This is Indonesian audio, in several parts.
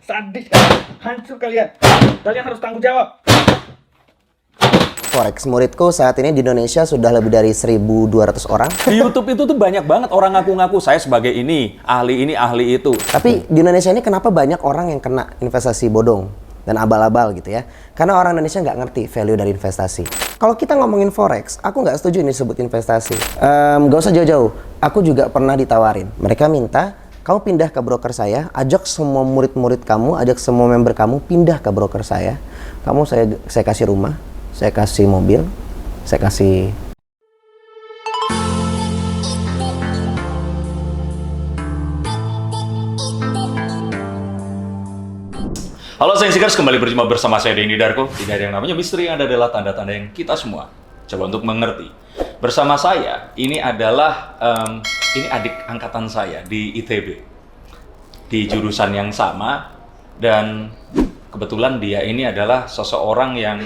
Sadis, hancur kalian. Kalian harus tanggung jawab. Forex muridku saat ini di Indonesia sudah lebih dari 1.200 orang. Di YouTube itu tuh banyak banget orang ngaku-ngaku saya sebagai ini, ahli itu. Tapi di Indonesia ini kenapa banyak orang yang kena investasi bodong dan abal-abal gitu ya? Karena orang Indonesia nggak ngerti value dari investasi. Kalau kita ngomongin forex, aku nggak setuju ini disebut investasi. Nggak usah jauh-jauh. Aku juga pernah ditawarin. Mereka minta kamu pindah ke broker saya, ajak semua murid-murid kamu, ajak semua member kamu pindah ke broker saya. Saya kasih rumah, saya kasih mobil, saya kasih. Halo Seekers, kembali berjumpa bersama saya Denny Darko. Tidak ada yang namanya misteri, yang ada adalah tanda-tanda yang kita semua coba untuk mengerti. Bersama saya, ini adalah ini adik angkatan saya di ITB, di jurusan yang sama, dan kebetulan dia ini adalah seseorang yang,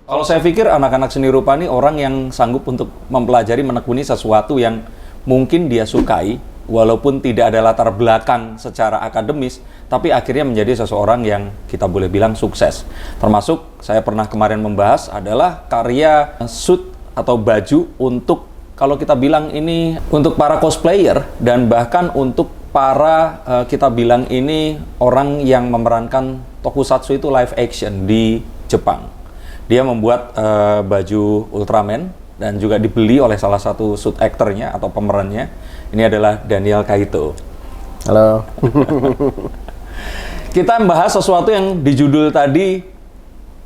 kalau saya pikir anak-anak seni rupa ini orang yang sanggup untuk mempelajari, menekuni sesuatu yang mungkin dia sukai, walaupun tidak ada latar belakang secara akademis, tapi akhirnya menjadi seseorang yang kita boleh bilang sukses. Termasuk saya pernah kemarin membahas adalah karya suit atau baju untuk, kalau kita bilang ini untuk para cosplayer, dan bahkan untuk para kita bilang ini orang yang memerankan tokusatsu itu live action di Jepang. Dia membuat baju Ultraman dan juga dibeli oleh salah satu suit actornya atau pemerannya. Ini adalah Daniel Kaito. Halo. Kita membahas sesuatu yang di judul tadi,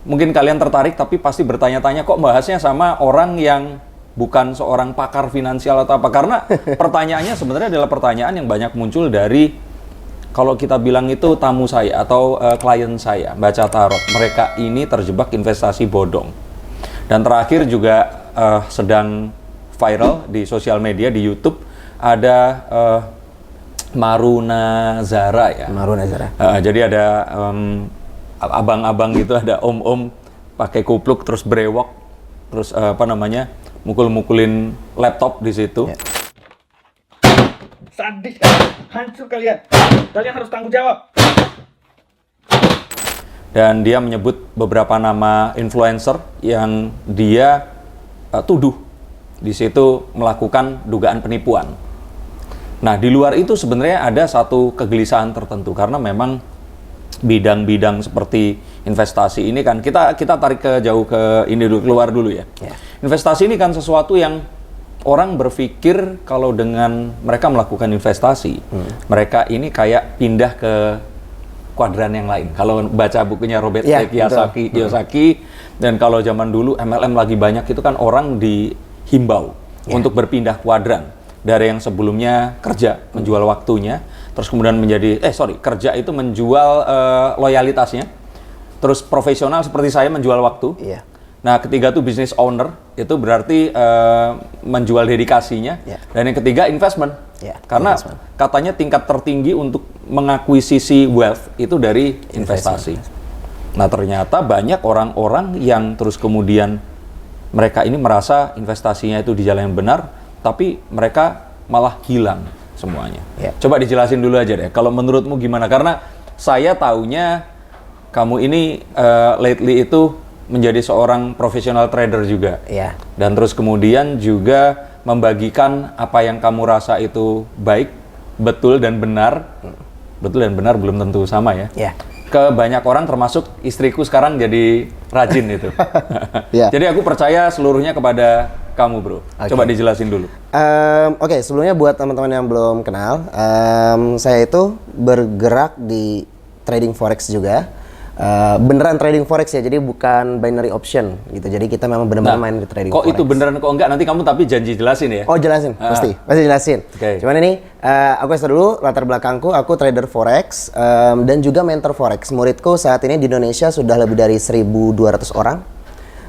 mungkin kalian tertarik, tapi pasti bertanya-tanya, kok bahasnya sama orang yang bukan seorang pakar finansial atau apa? Karena pertanyaannya sebenarnya adalah pertanyaan yang banyak muncul dari, kalau kita bilang itu tamu saya atau klien saya, baca tarot. Mereka ini terjebak investasi bodong. Dan terakhir juga sedang viral di sosial media, di YouTube, ada Maruna Zara ya. Maruna Zara. Jadi ada abang-abang gitu, ada om-om pakai kupluk terus brewok, terus mukul-mukulin laptop di situ. Ya. Sadis, hancur kalian. Kalian harus tanggung jawab. Dan dia menyebut beberapa nama influencer yang dia tuduh di situ melakukan dugaan penipuan. Nah, di luar itu sebenarnya ada satu kegelisahan tertentu, karena memang bidang-bidang seperti investasi ini kan, kita tarik ke jauh ke ini dulu, keluar dulu ya. Investasi ini kan sesuatu yang orang berpikir kalau dengan mereka melakukan investasi, mereka ini kayak pindah ke kuadran yang lain. Kalau baca bukunya Robert Kiyosaki, dan kalau zaman dulu MLM lagi banyak, itu kan orang dihimbau untuk berpindah kuadran. Dari yang sebelumnya kerja, menjual waktunya, terus kemudian menjadi, kerja itu menjual loyalitasnya, terus profesional seperti saya menjual waktu. Nah, ketiga tuh business owner, itu berarti menjual dedikasinya. Dan yang ketiga investment. Karena katanya tingkat tertinggi untuk mengakuisisi wealth itu dari investasi. Nah, ternyata banyak orang-orang yang terus kemudian mereka ini merasa investasinya itu di jalan yang benar, tapi mereka malah hilang semuanya. Coba dijelasin dulu aja deh, kalau menurutmu gimana? Karena saya taunya kamu ini lately itu menjadi seorang profesional trader juga. Dan terus kemudian juga membagikan apa yang kamu rasa itu baik, betul dan benar. Betul dan benar belum tentu sama ya. Ke banyak orang, termasuk istriku sekarang jadi rajin itu. Jadi aku percaya seluruhnya kepada kamu, bro. Coba dijelasin dulu. Oke, sebelumnya buat teman-teman yang belum kenal, saya itu bergerak di trading forex juga. Beneran trading forex ya, jadi bukan binary option gitu. Jadi kita memang benar-benar main di trading forex. Kok itu beneran, kok enggak? Nanti kamu tapi janji jelasin ya? Oh, jelasin, pasti jelasin. Cuman ini aku kasih dulu latar belakangku. Aku trader forex dan juga mentor forex. Muridku saat ini di Indonesia sudah lebih dari 1.200 orang.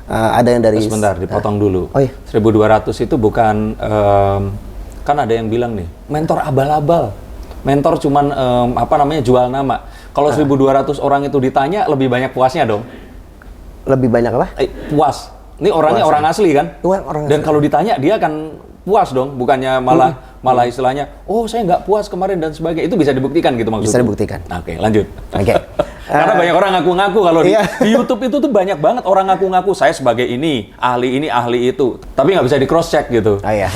Ada yang dari... Sebentar, dipotong dulu. 1.200 itu bukan, kan ada yang bilang nih, mentor abal-abal. Mentor cuman, jual nama. Kalau 1.200 orang itu ditanya, lebih banyak puasnya dong. Lebih banyak apa? Puas. Ini orangnya orang asli kan? Orang Dan kalau ditanya, dia akan puas dong, bukannya malah istilahnya, oh saya nggak puas kemarin dan sebagainya. Itu bisa dibuktikan gitu maksudnya? Bisa dibuktikan. Oke, lanjut. Oke. Karena banyak orang ngaku-ngaku kalau Iya. di YouTube itu tuh banyak banget orang ngaku-ngaku saya sebagai ini, ahli itu, tapi nggak bisa di cross check gitu. Oh iya.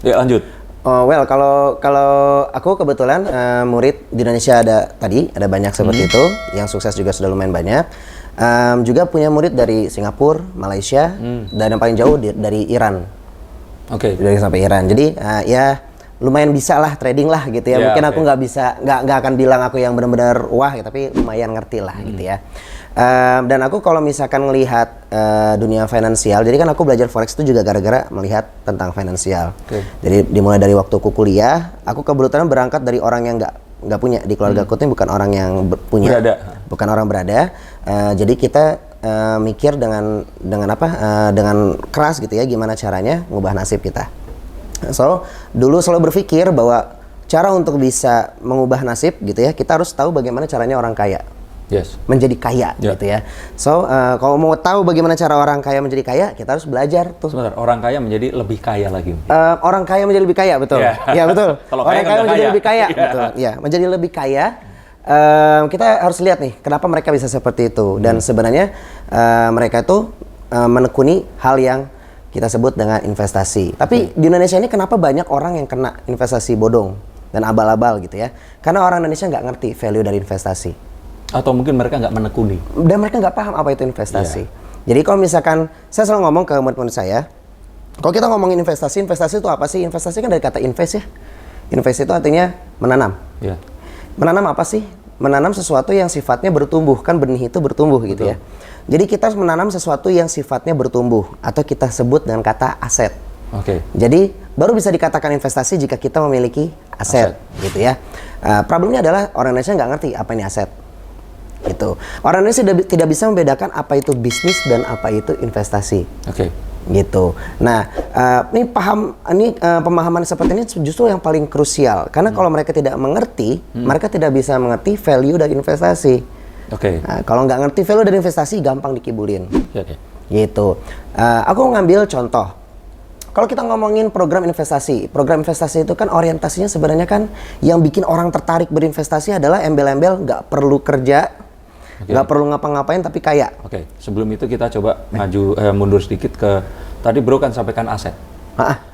Ya lanjut. Oh, well, kalau aku kebetulan murid di Indonesia ada banyak seperti itu, yang sukses juga sudah lumayan banyak. Juga punya murid dari Singapura, Malaysia, dan yang paling jauh dari Iran. Oke. Dari sampai Iran. Jadi ya lumayan bisa lah trading lah gitu ya. Ya, Mungkin oke. aku nggak akan bilang aku yang benar-benar wah, ya, tapi lumayan ngerti lah gitu ya. Dan aku kalau misalkan melihat dunia finansial, jadi kan aku belajar forex itu juga gara-gara melihat tentang finansial. Oke. Jadi dimulai dari waktu aku kuliah, aku kebetulan berangkat dari orang yang nggak punya di keluarga aku tuh bukan orang yang punya, bukan orang berada. Jadi kita mikir dengan keras gitu ya, gimana caranya ngubah nasib kita. So dulu selalu berpikir bahwa cara untuk bisa mengubah nasib gitu ya, kita harus tahu bagaimana caranya orang kaya Yes. menjadi kaya gitu ya. So kalau mau tahu bagaimana cara orang kaya menjadi kaya, kita harus belajar tuh. Sebentar, orang kaya menjadi lebih kaya lagi. Orang kaya menjadi lebih kaya, betul. Iya. Ya betul. Kalau Orang kaya kan kaya nggak menjadi kaya. lebih kaya, Iya. betul. Ya, menjadi lebih kaya. Kita harus lihat nih, kenapa mereka bisa seperti itu. Dan sebenarnya mereka itu menekuni hal yang kita sebut dengan investasi. Tapi di Indonesia ini kenapa banyak orang yang kena investasi bodong dan abal-abal gitu ya? Karena orang Indonesia nggak ngerti value dari investasi. Atau mungkin mereka nggak menekuni. Dan mereka nggak paham apa itu investasi. Jadi kalau misalkan, saya selalu ngomong ke murid-murid saya, kalau kita ngomongin investasi itu apa sih? Investasi kan dari kata invest ya. Invest itu artinya menanam. Ya. Menanam apa sih? Menanam sesuatu yang sifatnya bertumbuh. Kan benih itu bertumbuh gitu ya. Jadi kita harus menanam sesuatu yang sifatnya bertumbuh. Atau kita sebut dengan kata aset. Oke. Jadi baru bisa dikatakan investasi jika kita memiliki aset. Gitu ya. Problemnya adalah orang Indonesia nggak ngerti apa ini aset. Gitu. Orang Indonesia tidak bisa membedakan apa itu bisnis dan apa itu investasi. Oke. Gitu. Nah, pemahaman seperti ini justru yang paling krusial. Karena kalau mereka tidak mengerti, mereka tidak bisa mengerti value dari investasi. Oke. Nah, kalau nggak ngerti value dari investasi, gampang dikibulin. Oke. Gitu. Aku ngambil contoh. Kalau kita ngomongin program investasi itu kan orientasinya sebenarnya kan yang bikin orang tertarik berinvestasi adalah embel-embel nggak perlu kerja, nggak perlu ngapa-ngapain tapi kaya. Oke. Sebelum itu kita coba mundur sedikit ke tadi Bro kan sampaikan aset.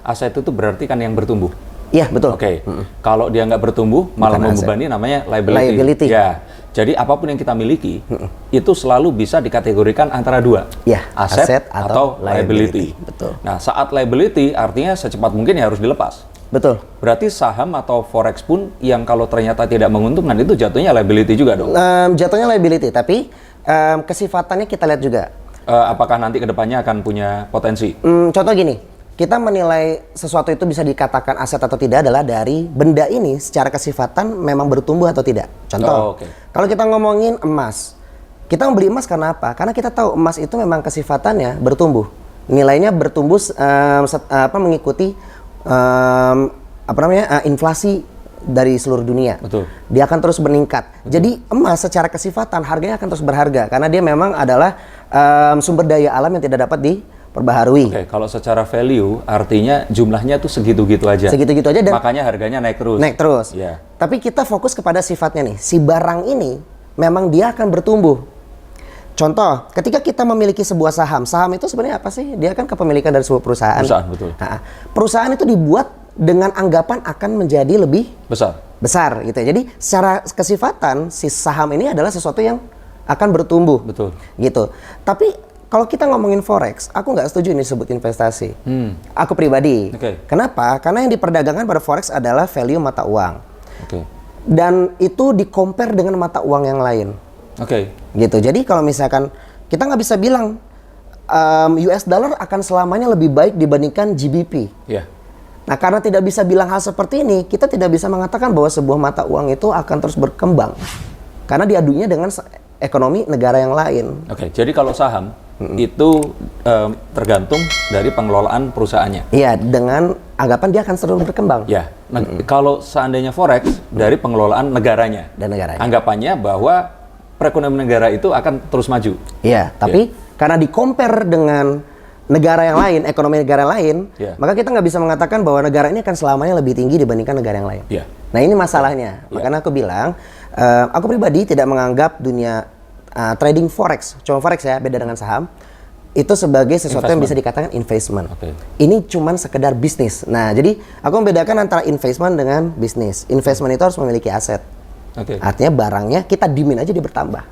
Aset itu berarti kan yang bertumbuh. Iya, betul. Oke. Kalau dia nggak bertumbuh malah Bukan membebani namanya liability. Ya. Jadi apapun yang kita miliki itu selalu bisa dikategorikan antara dua. Ya, aset atau liability. Betul. Nah, saat liability artinya secepat mungkin ya harus dilepas. Betul. Berarti saham atau forex pun yang kalau ternyata tidak menguntungkan itu jatuhnya liability juga dong. Jatuhnya liability, tapi kesifatannya kita lihat juga. Apakah nanti kedepannya akan punya potensi? Contoh gini, kita menilai sesuatu itu bisa dikatakan aset atau tidak adalah dari benda ini secara kesifatan memang bertumbuh atau tidak. Contoh, kalau kita ngomongin emas, kita membeli emas karena apa? Karena kita tahu emas itu memang kesifatannya bertumbuh, nilainya bertumbuh mengikuti inflasi dari seluruh dunia. Betul. Dia akan terus meningkat. Jadi emas secara kesifatan harganya akan terus berharga karena dia memang adalah sumber daya alam yang tidak dapat diperbaharui. Oke, kalau secara value artinya jumlahnya tuh segitu-gitu aja. Segitu-gitu aja dan makanya harganya naik terus. Naik terus. Iya. Tapi kita fokus kepada sifatnya nih. Si barang ini memang dia akan bertumbuh. Contoh, ketika kita memiliki sebuah saham itu sebenarnya apa sih? Dia kan kepemilikan dari sebuah perusahaan. Perusahaan, betul. Perusahaan itu dibuat dengan anggapan akan menjadi lebih besar gitu ya. Jadi secara kesifatan si saham ini adalah sesuatu yang akan bertumbuh. Betul. Gitu. Tapi kalau kita ngomongin forex, aku nggak setuju ini disebut investasi. Aku pribadi. Kenapa? Karena yang diperdagangkan pada forex adalah value mata uang. Dan itu di-compare dengan mata uang yang lain. Gitu. Jadi kalau misalkan kita nggak bisa bilang US dollar akan selamanya lebih baik dibandingkan GBP. Nah, karena tidak bisa bilang hal seperti ini, kita tidak bisa mengatakan bahwa sebuah mata uang itu akan terus berkembang. Karena diadunya dengan ekonomi negara yang lain. Jadi kalau saham itu tergantung dari pengelolaan perusahaannya. Iya, dengan anggapan dia akan terus berkembang. Ya. Nah, kalau seandainya forex dari pengelolaan negaranya. Dan negaranya. Anggapannya bahwa perekonomian negara itu akan terus maju. Iya, tapi karena di-compare dengan negara yang lain, ekonomi negara lain, Yeah. maka kita nggak bisa mengatakan bahwa negara ini akan selamanya lebih tinggi dibandingkan negara yang lain. Yeah. Nah ini masalahnya. Makanya aku bilang, aku pribadi tidak menganggap dunia trading forex, cuma forex ya, beda dengan saham, itu sebagai sesuatu yang bisa dikatakan investment. Oke. Ini cuman sekedar bisnis. Nah, jadi aku membedakan antara investment dengan bisnis. Investment itu harus memiliki aset. Oke. Artinya barangnya kita diemin aja dia bertambah.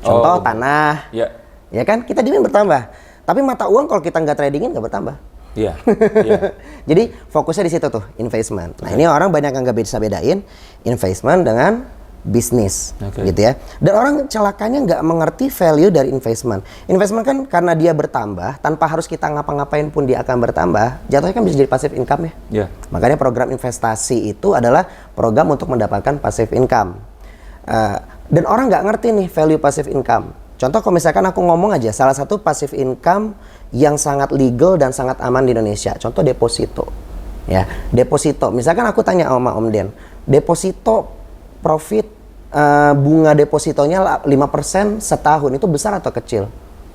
Contoh tanah, Ya. ya kan? Kita diemin bertambah. Tapi mata uang kalau kita nggak tradingin nggak bertambah. Iya. Iya. Jadi fokusnya di situ tuh, investment. Nah, ini orang banyak yang nggak bisa bedain investment dengan bisnis, Oke. gitu ya. Dan orang celakanya nggak mengerti value dari investment. Investment kan karena dia bertambah, tanpa harus kita ngapa-ngapain pun dia akan bertambah. Jatuhnya kan bisa jadi passive income ya. Iya. Makanya program investasi itu adalah program untuk mendapatkan passive income. Dan orang nggak ngerti nih value passive income. Contoh kalau misalkan aku ngomong aja, salah satu passive income yang sangat legal dan sangat aman di Indonesia. Contoh deposito. Ya, deposito. Misalkan aku tanya sama Om Den, deposito profit bunga depositonya 5% setahun itu besar atau kecil?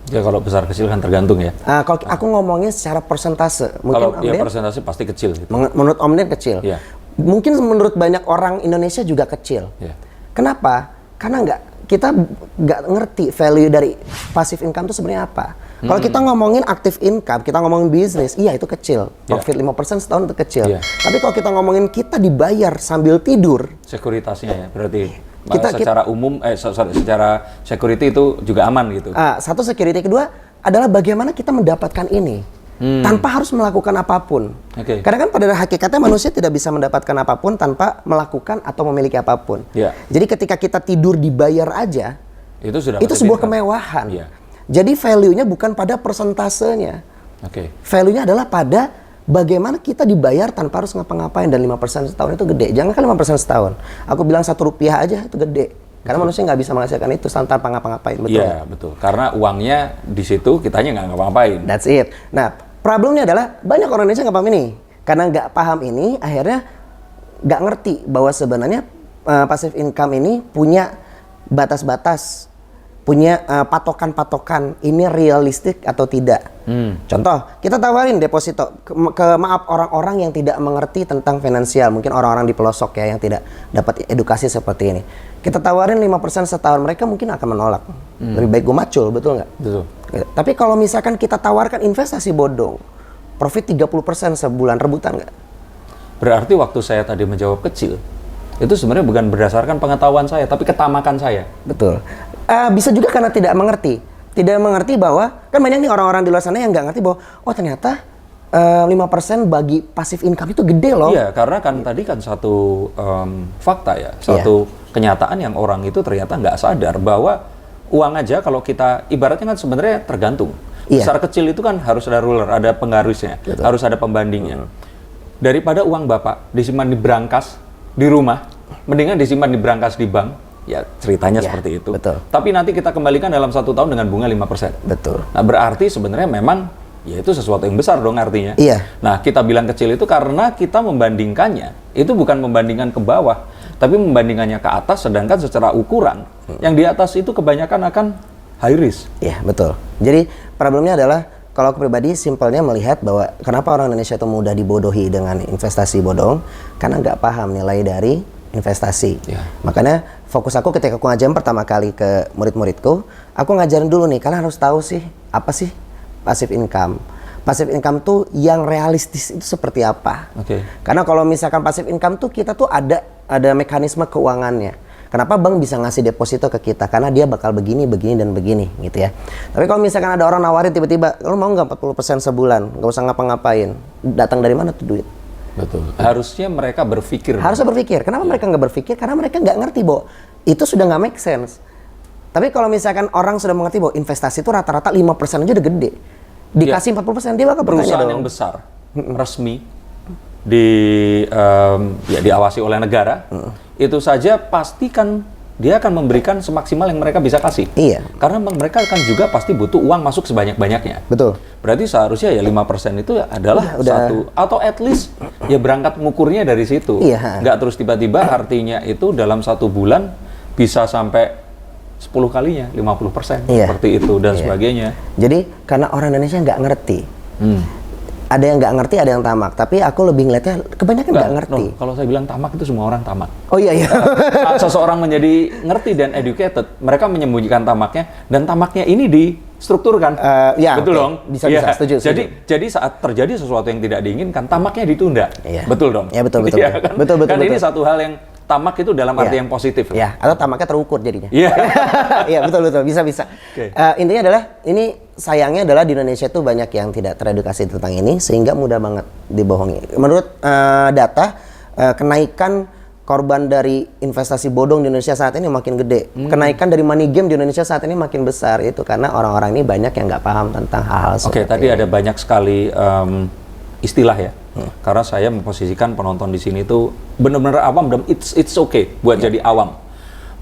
Ya kalau besar kecil kan tergantung ya. Kalau aku ngomongnya secara persentase, mungkin Kalau Om ya Den, persentase pasti kecil gitu. menurut Om Den kecil. Iya. Mungkin menurut banyak orang Indonesia juga kecil. Iya. Kenapa? Karena kita nggak ngerti value dari passive income itu sebenarnya apa. Kalau kita ngomongin active income, kita ngomongin bisnis, iya itu kecil. Profit 5% setahun itu kecil. Iya. Tapi kalau kita ngomongin kita dibayar sambil tidur, Sekuritasnya ya berarti Kita- secara umum secara security itu juga aman gitu. satu security, kedua adalah bagaimana kita mendapatkan ini tanpa harus melakukan apapun. Oke. Karena kan pada hakikatnya manusia tidak bisa mendapatkan apapun tanpa melakukan atau memiliki apapun. Iya. Jadi ketika kita tidur dibayar aja, Itu sudah itu passive sebuah income. kemewahan. Iya. Jadi value-nya bukan pada persentasenya. Oke. Value-nya adalah pada bagaimana kita dibayar tanpa harus ngapa-ngapain, dan 5% setahun itu gede. Jangan kan 5% setahun. Aku bilang Rp1 aja itu gede. Karena manusia nggak bisa menghasilkan itu tanpa ngapa-ngapain, betul? Iya betul. Karena uangnya di situ, kitanya nggak ngapa-ngapain. That's it. Nah, problemnya adalah banyak orang Indonesia nggak paham ini. Karena nggak paham ini, akhirnya nggak ngerti bahwa sebenarnya passive income ini punya batas-batas, punya patokan-patokan ini realistik atau tidak. Contoh, kita tawarin deposito maaf orang-orang yang tidak mengerti tentang finansial, mungkin orang-orang di pelosok ya yang tidak dapat edukasi seperti ini. Kita tawarin 5% setahun, mereka mungkin akan menolak. Lebih baik gue macul, betul nggak? Betul. Tapi kalau misalkan kita tawarkan investasi bodong, profit 30% sebulan, rebutan nggak? Berarti waktu saya tadi menjawab kecil, itu sebenarnya bukan berdasarkan pengetahuan saya, tapi ketamakan saya. Betul. Bisa juga karena tidak mengerti. Tidak mengerti bahwa, kan banyak nih orang-orang di luar sana yang nggak ngerti bahwa, oh ternyata 5% bagi passive income itu gede loh. Iya, karena kan tadi kan satu fakta ya, satu kenyataan yang orang itu ternyata nggak sadar bahwa uang aja kalau kita ibaratnya kan sebenarnya tergantung. Iya. Besar kecil itu kan harus ada ruler, ada pengharusnya, harus ada pembandingnya. Daripada uang Bapak disimpan di brankas di rumah, mendingan disimpan di brankas di bank. Ya ceritanya Iya, seperti itu. betul. Tapi nanti kita kembalikan dalam 1 tahun dengan bunga 5%. Betul. Nah berarti sebenarnya memang ya itu sesuatu yang besar dong artinya. Iya. Nah kita bilang kecil itu karena kita membandingkannya, itu bukan membandingkan ke bawah, tapi membandingkannya ke atas, sedangkan secara ukuran yang di atas itu kebanyakan akan high risk. Iya, betul. Jadi problemnya adalah, kalau aku pribadi simpelnya melihat bahwa kenapa orang Indonesia itu mudah dibodohi dengan investasi bodong, karena nggak paham nilai dari investasi. Ya. Makanya fokus aku ketika aku ngajarin pertama kali ke murid-muridku, aku ngajarin dulu nih, kalian harus tahu sih, apa sih passive income. Passive income tuh yang realistis itu seperti apa. Oke. Karena kalau misalkan passive income tuh kita tuh ada mekanisme keuangannya. Kenapa bank bisa ngasih deposito ke kita? Karena dia bakal begini, begini, dan begini gitu ya. Tapi kalau misalkan ada orang nawarin tiba-tiba, lo mau nggak 40% sebulan? Nggak usah ngapa-ngapain. Datang dari mana tuh duit? Betul. Harusnya mereka berpikir. Harusnya berpikir. Kenapa mereka nggak berpikir? Karena mereka nggak ngerti bahwa itu sudah nggak make sense. Tapi kalau misalkan orang sudah mengerti bahwa investasi itu rata-rata 5% aja udah gede. Dikasih 40%, dia bakal bertanya Perusahaan dong. yang besar, resmi, diawasi oleh negara, itu saja pastikan dia akan memberikan semaksimal yang mereka bisa kasih. Iya. Karena mereka kan juga pasti butuh uang masuk sebanyak-banyaknya. Betul. Berarti seharusnya ya 5% itu adalah Udah. satu, atau at least ya berangkat ngukurnya dari situ. Iya. Nggak terus tiba-tiba artinya itu dalam 1 bulan bisa sampai 10 10 kalinya, 50%, Iya. seperti itu dan Iya. sebagainya. Jadi karena orang Indonesia nggak ngerti. Hmm. Ada yang nggak ngerti, ada yang tamak. Tapi aku lebih ngeliatnya kebanyakan nggak ngerti. No, kalau saya bilang tamak itu semua orang tamak. Oh iya iya. Saat seseorang menjadi ngerti dan educated, mereka menyembunyikan tamaknya dan tamaknya ini distrukturkan. Ya, betul oke. dong. Bisa, Iya. setuju. Jadi saat terjadi sesuatu yang tidak diinginkan, tamaknya ditunda. Iya. Betul dong. Iya, betul. Iya, kan? Betul. Kan ini satu hal yang tamak itu dalam arti Iya. yang positif. Ya, atau tamaknya terukur jadinya. Iya. Iya, betul. Bisa. Oke. Intinya adalah ini sayangnya adalah di Indonesia tuh banyak yang tidak teredukasi tentang ini sehingga mudah banget dibohongi. Menurut data kenaikan korban dari investasi bodong di Indonesia saat ini makin gede. Kenaikan dari money game di Indonesia saat ini makin besar itu karena orang-orang ini banyak yang nggak paham tentang hal-hal Oke, seperti tadi ini. ada banyak sekali istilah ya. Karena saya memposisikan penonton di sini tuh benar-benar awam dan it's okay buat jadi awam.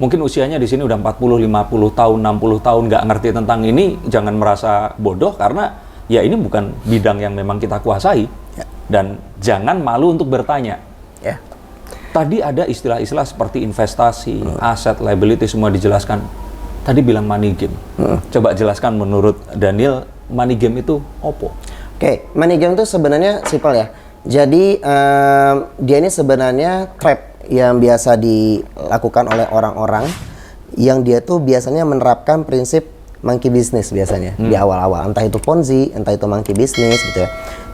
Mungkin usianya di sini udah 40, 50 tahun, 60 tahun nggak ngerti tentang ini, jangan merasa bodoh karena ya ini bukan bidang yang memang kita kuasai. Ya. Dan jangan malu untuk bertanya. Ya. Tadi ada istilah-istilah seperti investasi, aset, liability semua dijelaskan. Tadi bilang money game. Coba jelaskan menurut Daniel, money game itu opo? Oke, money game itu sebenarnya simpel ya. Jadi dia ini sebenarnya trap yang biasa dilakukan oleh orang-orang yang dia tuh biasanya menerapkan prinsip monkey business biasanya di awal-awal. Entah itu Ponzi, entah itu monkey business gitu ya.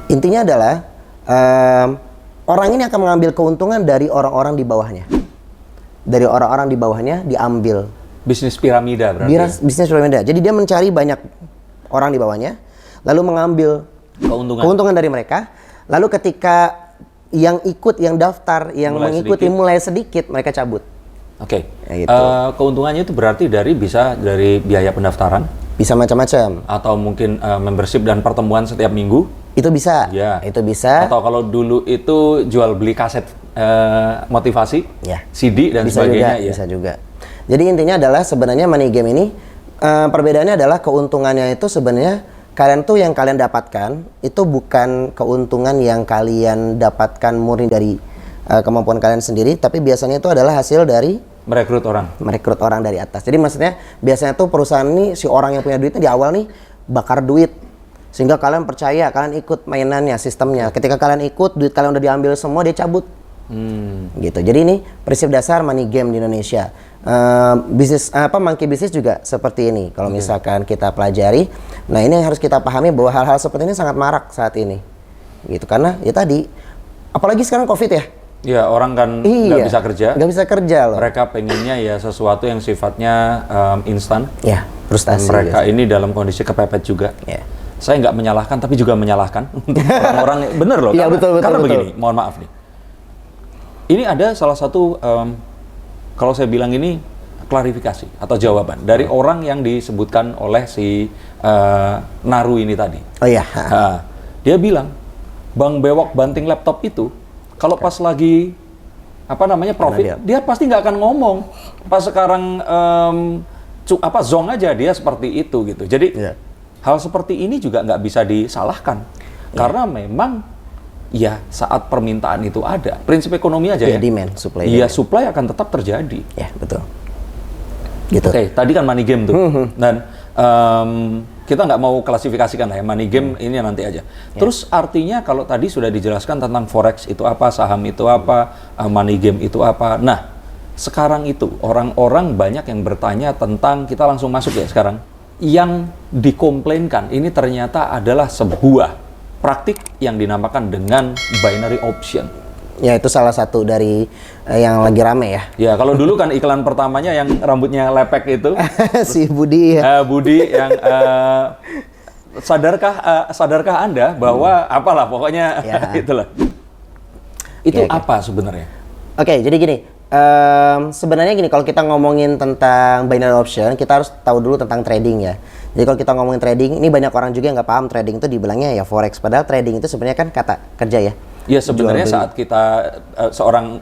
Intinya adalah orang ini akan mengambil keuntungan dari orang-orang di bawahnya. Dari orang-orang di bawahnya diambil. Bisnis piramida berarti. Bisnis piramida. Jadi dia mencari banyak orang di bawahnya, lalu mengambil keuntungan dari mereka. Lalu ketika yang ikut, yang daftar, yang mengikuti mulai sedikit, mereka cabut. Oke. Ya, gitu. Keuntungannya itu berarti bisa dari biaya pendaftaran Bisa macam-macam. atau mungkin membership dan pertemuan setiap minggu. Itu bisa. Ya. Itu bisa. Atau kalau dulu itu jual beli kaset motivasi, Ya. CD dan Bisa sebagainya. juga, bisa juga. Jadi intinya adalah sebenarnya money game ini perbedaannya adalah keuntungannya itu sebenarnya yang kalian dapatkan itu bukan keuntungan yang kalian dapatkan murni dari kemampuan kalian sendiri, tapi biasanya itu adalah hasil dari Merekrut orang. merekrut orang dari atas. Jadi maksudnya biasanya tuh perusahaan ini si orang yang punya duitnya di awal nih bakar duit sehingga kalian percaya, kalian ikut mainannya, sistemnya. Ketika kalian ikut, duit kalian udah diambil semua, dia cabut. Gitu. Jadi ini prinsip dasar money game di Indonesia. Bisnis monkey bisnis juga seperti ini. Kalau misalkan kita pelajari, nah ini yang harus kita pahami bahwa hal-hal seperti ini sangat marak saat ini. Gitu karena ya tadi apalagi sekarang Covid ya. Ya, orang kan nggak bisa kerja. Nggak bisa kerja loh. Mereka pengennya ya sesuatu yang sifatnya instan. Ya, Dan frustasi. mereka ini dalam kondisi kepepet juga. Ya. Saya nggak menyalahkan, tapi juga menyalahkan untuk orang-orang. Bener loh. Iya, karena, betul, karena betul. begini, mohon maaf nih. Ini ada salah satu, kalau saya bilang ini klarifikasi atau jawaban dari orang yang disebutkan oleh si Naru ini tadi. Oh iya. Nah, dia bilang, Bang Bewok banting laptop itu, kalau pas lagi profit, dia pasti nggak akan ngomong. Pas sekarang zong aja dia seperti itu gitu. Jadi hal seperti ini juga nggak bisa disalahkan karena memang ya saat permintaan itu ada, prinsip ekonomi aja ya. Demand, supply. Iya, supply akan tetap terjadi. Ya, betul. Gitu. Oke, tadi kan money game tuh. Dan kita nggak mau klasifikasikan lah ya, money game ini nanti aja. Terus artinya kalau tadi sudah dijelaskan tentang forex itu apa, saham itu apa, money game itu apa. Nah, sekarang itu orang-orang banyak yang bertanya tentang, kita langsung masuk ya sekarang, yang dikomplainkan ini ternyata adalah sebuah praktik yang dinamakan dengan binary option. Ya, itu salah satu dari yang lagi rame ya. Ya, kalau dulu kan iklan pertamanya yang rambutnya lepek itu. Si Budi ya. Budi yang sadarkah Anda bahwa apalah pokoknya itulah. Itu apa sebenarnya? Oke, jadi gini. Sebenarnya gini, kalau kita ngomongin tentang binary option, kita harus tahu dulu tentang trading ya. Jadi kalau kita ngomongin trading, ini banyak orang juga yang nggak paham trading itu dibilangnya ya forex. Padahal trading itu sebenarnya kan kata kerja ya. Ya sebenarnya saat kita seorang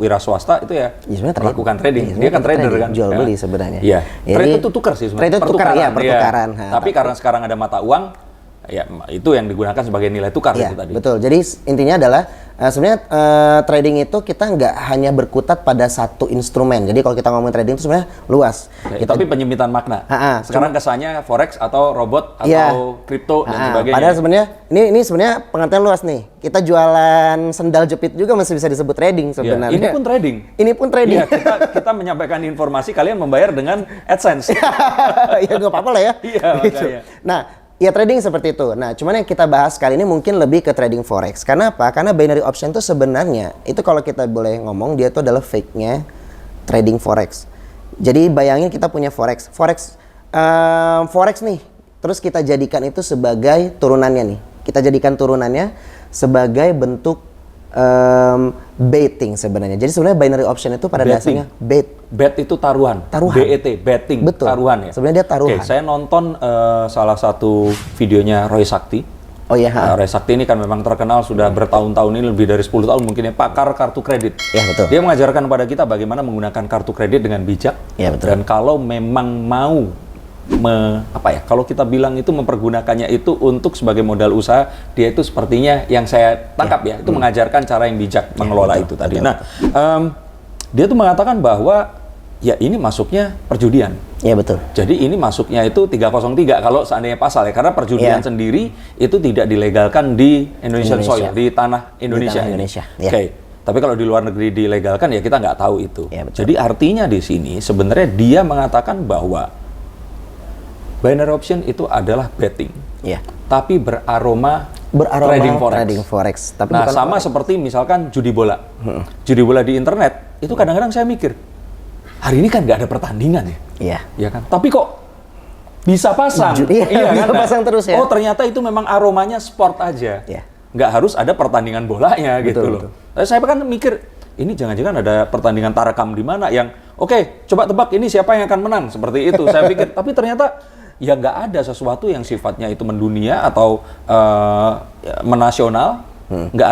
wira swasta itu ya melakukan trading, dia kan trader kan. Jual beli sebenarnya. Iya. Jadi, Trade itu tukar sih sebenarnya. Trade itu tukar ya, pertukaran. Iya. Tapi karena sekarang ada mata uang, Ya, itu yang digunakan sebagai nilai tukar Iya, itu tadi. betul. Jadi intinya adalah sebenarnya trading itu kita nggak hanya berkutat pada satu instrumen. Jadi kalau kita ngomongin trading itu sebenarnya luas. Ya, tapi penyempitan makna. Sekarang kesannya forex atau robot atau kripto dan sebagainya. Padahal sebenarnya ini sebenarnya pengertian luas nih. Kita jualan sendal jepit juga masih bisa disebut trading sebenarnya. Ini pun trading. Ini pun trading. Ya, kita menyampaikan informasi, kalian membayar dengan AdSense. Ya nggak apa-apa lah ya. Iya, Gitu. makanya. Nah, ya trading seperti itu. Nah, cuman yang kita bahas kali ini mungkin lebih ke trading forex. Karena apa? Karena binary option itu sebenarnya itu kalau kita boleh ngomong dia itu adalah fake-nya trading forex. Jadi bayangin kita punya forex nih. Terus kita jadikan itu sebagai turunannya nih. Kita jadikan turunannya sebagai bentuk betting sebenarnya. Jadi sebenarnya binary option itu pada dasarnya Bet itu taruhan. BET, betting, betul. taruhan ya. Sebenarnya dia taruhan. Oke, saya nonton salah satu videonya Roy Sakti. Oh iya. Roy Sakti ini kan memang terkenal sudah bertahun-tahun ini, lebih dari 10 tahun mungkin ya, pakar kartu kredit. Ya, betul. Dia mengajarkan kepada kita bagaimana menggunakan kartu kredit dengan bijak. Ya, betul. Dan kalau memang mau kalau kita bilang itu mempergunakannya itu untuk sebagai modal usaha, dia itu sepertinya yang saya tangkap itu mengajarkan cara yang bijak mengelola betul, itu tadi. betul. Nah, dia tuh mengatakan bahwa ya ini masuknya perjudian. Iya betul. Jadi ini masuknya itu 303 kalau seandainya pasal ya, karena perjudian sendiri itu tidak dilegalkan di Indonesian soil, di tanah Indonesia. Di tanah Indonesia. Oke. Tapi kalau di luar negeri dilegalkan ya kita nggak tahu itu. Ya, betul. Jadi artinya di sini sebenarnya dia mengatakan bahwa binary option itu adalah betting. Iya. Tapi beraroma trading forex. Tapi nah, bukan sama forex. seperti misalkan judi bola. Judi bola di internet itu kadang-kadang saya mikir, hari ini kan nggak ada pertandingan ya. Iya. Ya kan? Tapi kok bisa pasang? Iya, bisa kan? pasang terus ya. Oh, ternyata itu memang aromanya sport aja. Iya. Nggak harus ada pertandingan bolanya gitu loh. Betul. Tapi saya kan mikir, ini jangan-jangan ada pertandingan tarekam di mana yang oke, coba tebak ini siapa yang akan menang, seperti itu. Saya pikir, tapi ternyata ya nggak ada sesuatu yang sifatnya itu mendunia atau menasional, nggak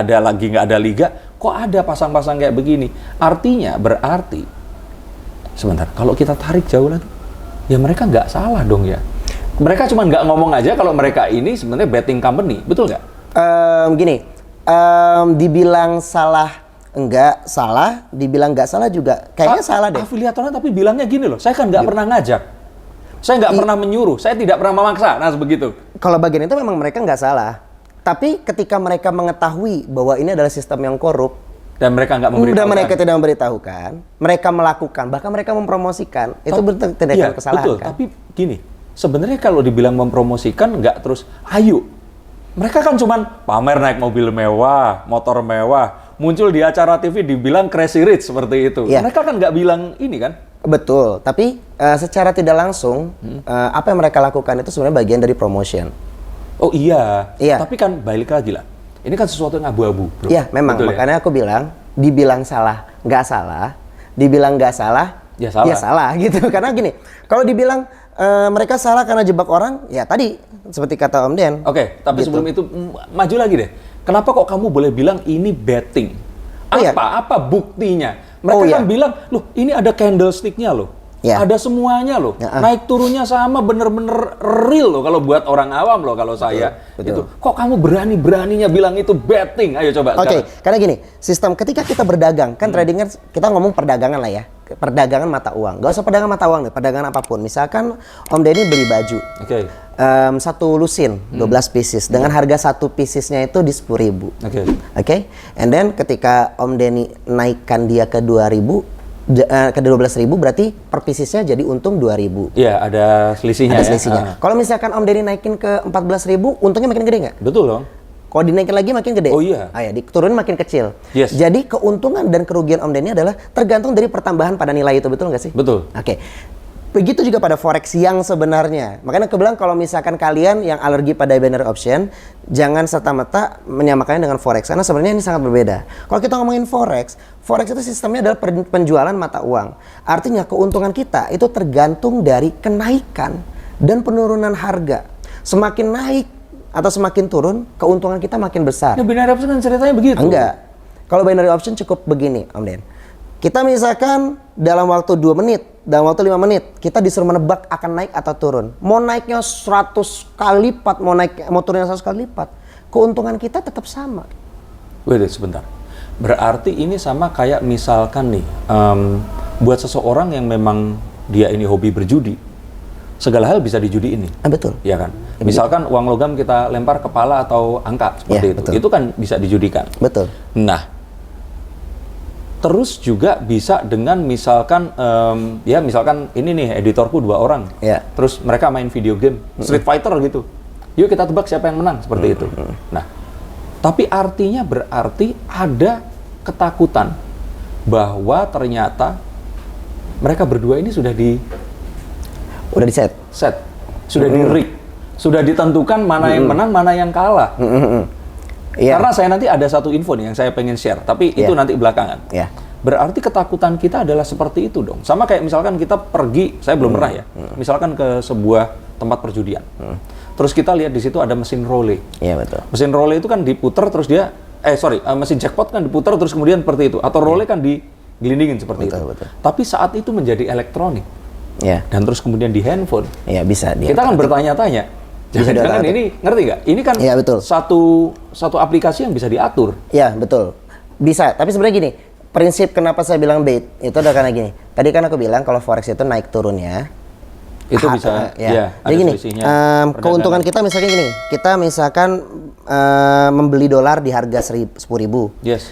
ada liga, kok ada pasang-pasang kayak begini. Artinya berarti, sebentar, kalau kita tarik jauh lagi, ya mereka nggak salah dong ya. Mereka cuma nggak ngomong aja kalau mereka ini sebenarnya betting company, betul nggak? Dibilang salah enggak salah, dibilang nggak salah juga kayaknya salah deh. Afiliatornya tapi bilangnya gini loh, saya kan nggak pernah ngajak. Saya nggak pernah menyuruh, saya tidak pernah memaksa, nah begitu. Kalau bagian itu memang mereka nggak salah. Tapi ketika mereka mengetahui bahwa ini adalah sistem yang korup, dan mereka nggak memberitahukan. mereka tidak memberitahukan, mereka melakukan, bahkan mereka mempromosikan, itu bentuk tindakan kesalahan. Betul, kan? tapi gini, sebenarnya kalau dibilang mempromosikan nggak terus, ayo. Mereka kan cuman pamer naik mobil mewah, motor mewah, muncul di acara TV dibilang crazy rich seperti itu. Ya. Mereka kan nggak bilang ini kan? Betul, tapi secara tidak langsung apa yang mereka lakukan itu sebenarnya bagian dari promotion. Oh iya, Iya. tapi kan balik lagi lah. Ini kan sesuatu yang abu-abu, bro. Iya, memang. Betul, Makanya aku bilang, dibilang salah, nggak salah. Dibilang nggak salah, Ya salah. ya salah gitu. Karena gini, kalau dibilang mereka salah karena jebak orang, ya tadi seperti kata Om Den. Oke, tapi Gitu. sebelum itu maju lagi deh. Kenapa kok kamu boleh bilang ini betting? Oh, iya. Apa buktinya? Mereka kan bilang, loh ini ada candlestick-nya loh. Ya. Ada semuanya loh. Ya. Naik turunnya sama, bener-bener real loh kalau buat orang awam loh kalau saya. betul. Itu. Kok kamu berani-beraninya bilang itu betting? Ayo coba. Oke, sekarang. karena gini, sistem ketika kita berdagang, kan trading kan kita ngomong perdagangan lah ya. Perdagangan mata uang. Gak usah perdagangan mata uang deh, perdagangan apapun. Misalkan Om Denny beli baju. Oke. Satu lusin, 12 pieces. Dengan harga satu piecesnya itu di 10.000. Oke. Oke? And then ketika Om Denny naikkan dia ke 2.000, ke 12.000 berarti per piecesnya jadi untung 2.000. Iya, ada selisihnya. Ada selisihnya. Kalau misalkan Om Denny naikin ke 14.000, untungnya makin gede nggak? Betul dong. Kalau dinaikin lagi makin gede. Oh iya. Ah, ya, diturunin makin kecil. Yes. Jadi keuntungan dan kerugian Om Denny adalah tergantung dari pertambahan pada nilai itu, betul nggak sih? Betul. Oke. Begitu juga pada forex yang sebenarnya. Makanya aku bilang kalau misalkan kalian yang alergi pada binary option, jangan serta-merta menyamakannya dengan forex karena sebenarnya ini sangat berbeda. Kalau kita ngomongin forex itu sistemnya adalah penjualan mata uang. Artinya keuntungan kita itu tergantung dari kenaikan dan penurunan harga. Semakin naik atau semakin turun, keuntungan kita makin besar. Ya binary option kan ceritanya begitu. Enggak. Kalau binary option cukup begini, Om Den. Kita misalkan dalam waktu 2 menit, dalam waktu 5 menit, kita disuruh menebak akan naik atau turun. Mau naiknya 100 kali lipat, mau turunnya 100 kali lipat, keuntungan kita tetap sama. Wait, sebentar. Berarti ini sama kayak misalkan nih, buat seseorang yang memang dia ini hobi berjudi, segala hal bisa dijudi ini. Betul. Ya kan? Misalkan uang logam kita lempar kepala atau angka seperti itu. Betul. Itu kan bisa dijudikan. Betul. Nah, terus juga bisa dengan misalkan, ya misalkan ini nih editorku 2 orang. Ya. Terus mereka main video game, Street Fighter gitu. Yuk kita tebak siapa yang menang, seperti itu. Nah, tapi artinya berarti ada ketakutan bahwa ternyata mereka berdua ini sudah Udah di set. sudah di-rig, sudah ditentukan mana yang menang, mana yang kalah. Iya. Karena saya nanti ada satu info nih yang saya pengen share, tapi itu nanti belakangan. Iya. Berarti ketakutan kita adalah seperti itu dong. Sama kayak misalkan kita pergi, saya belum pernah ya, misalkan ke sebuah tempat perjudian. Terus kita lihat di situ ada mesin role. Iya, betul. Mesin role itu kan diputer terus dia, mesin jackpot kan diputer terus kemudian seperti itu. Atau role kan digelindingin seperti itu. Betul. Tapi saat itu menjadi elektronik. Iya. Dan terus kemudian di handphone. Iya, bisa dia. Kita kan bertanya-tanya. Bisa Jangan diatur. ini, ngerti nggak? Ini kan Iya, betul. satu aplikasi yang bisa diatur. Iya, betul. Bisa, tapi sebenarnya gini, prinsip kenapa saya bilang bait itu udah karena gini. Tadi kan aku bilang kalau forex itu naik turunnya. Itu bisa, ya, Jadi ada gini, selisihnya. keuntungan kita misalkan gini, kita misalkan membeli dolar di harga 10.000. Yes.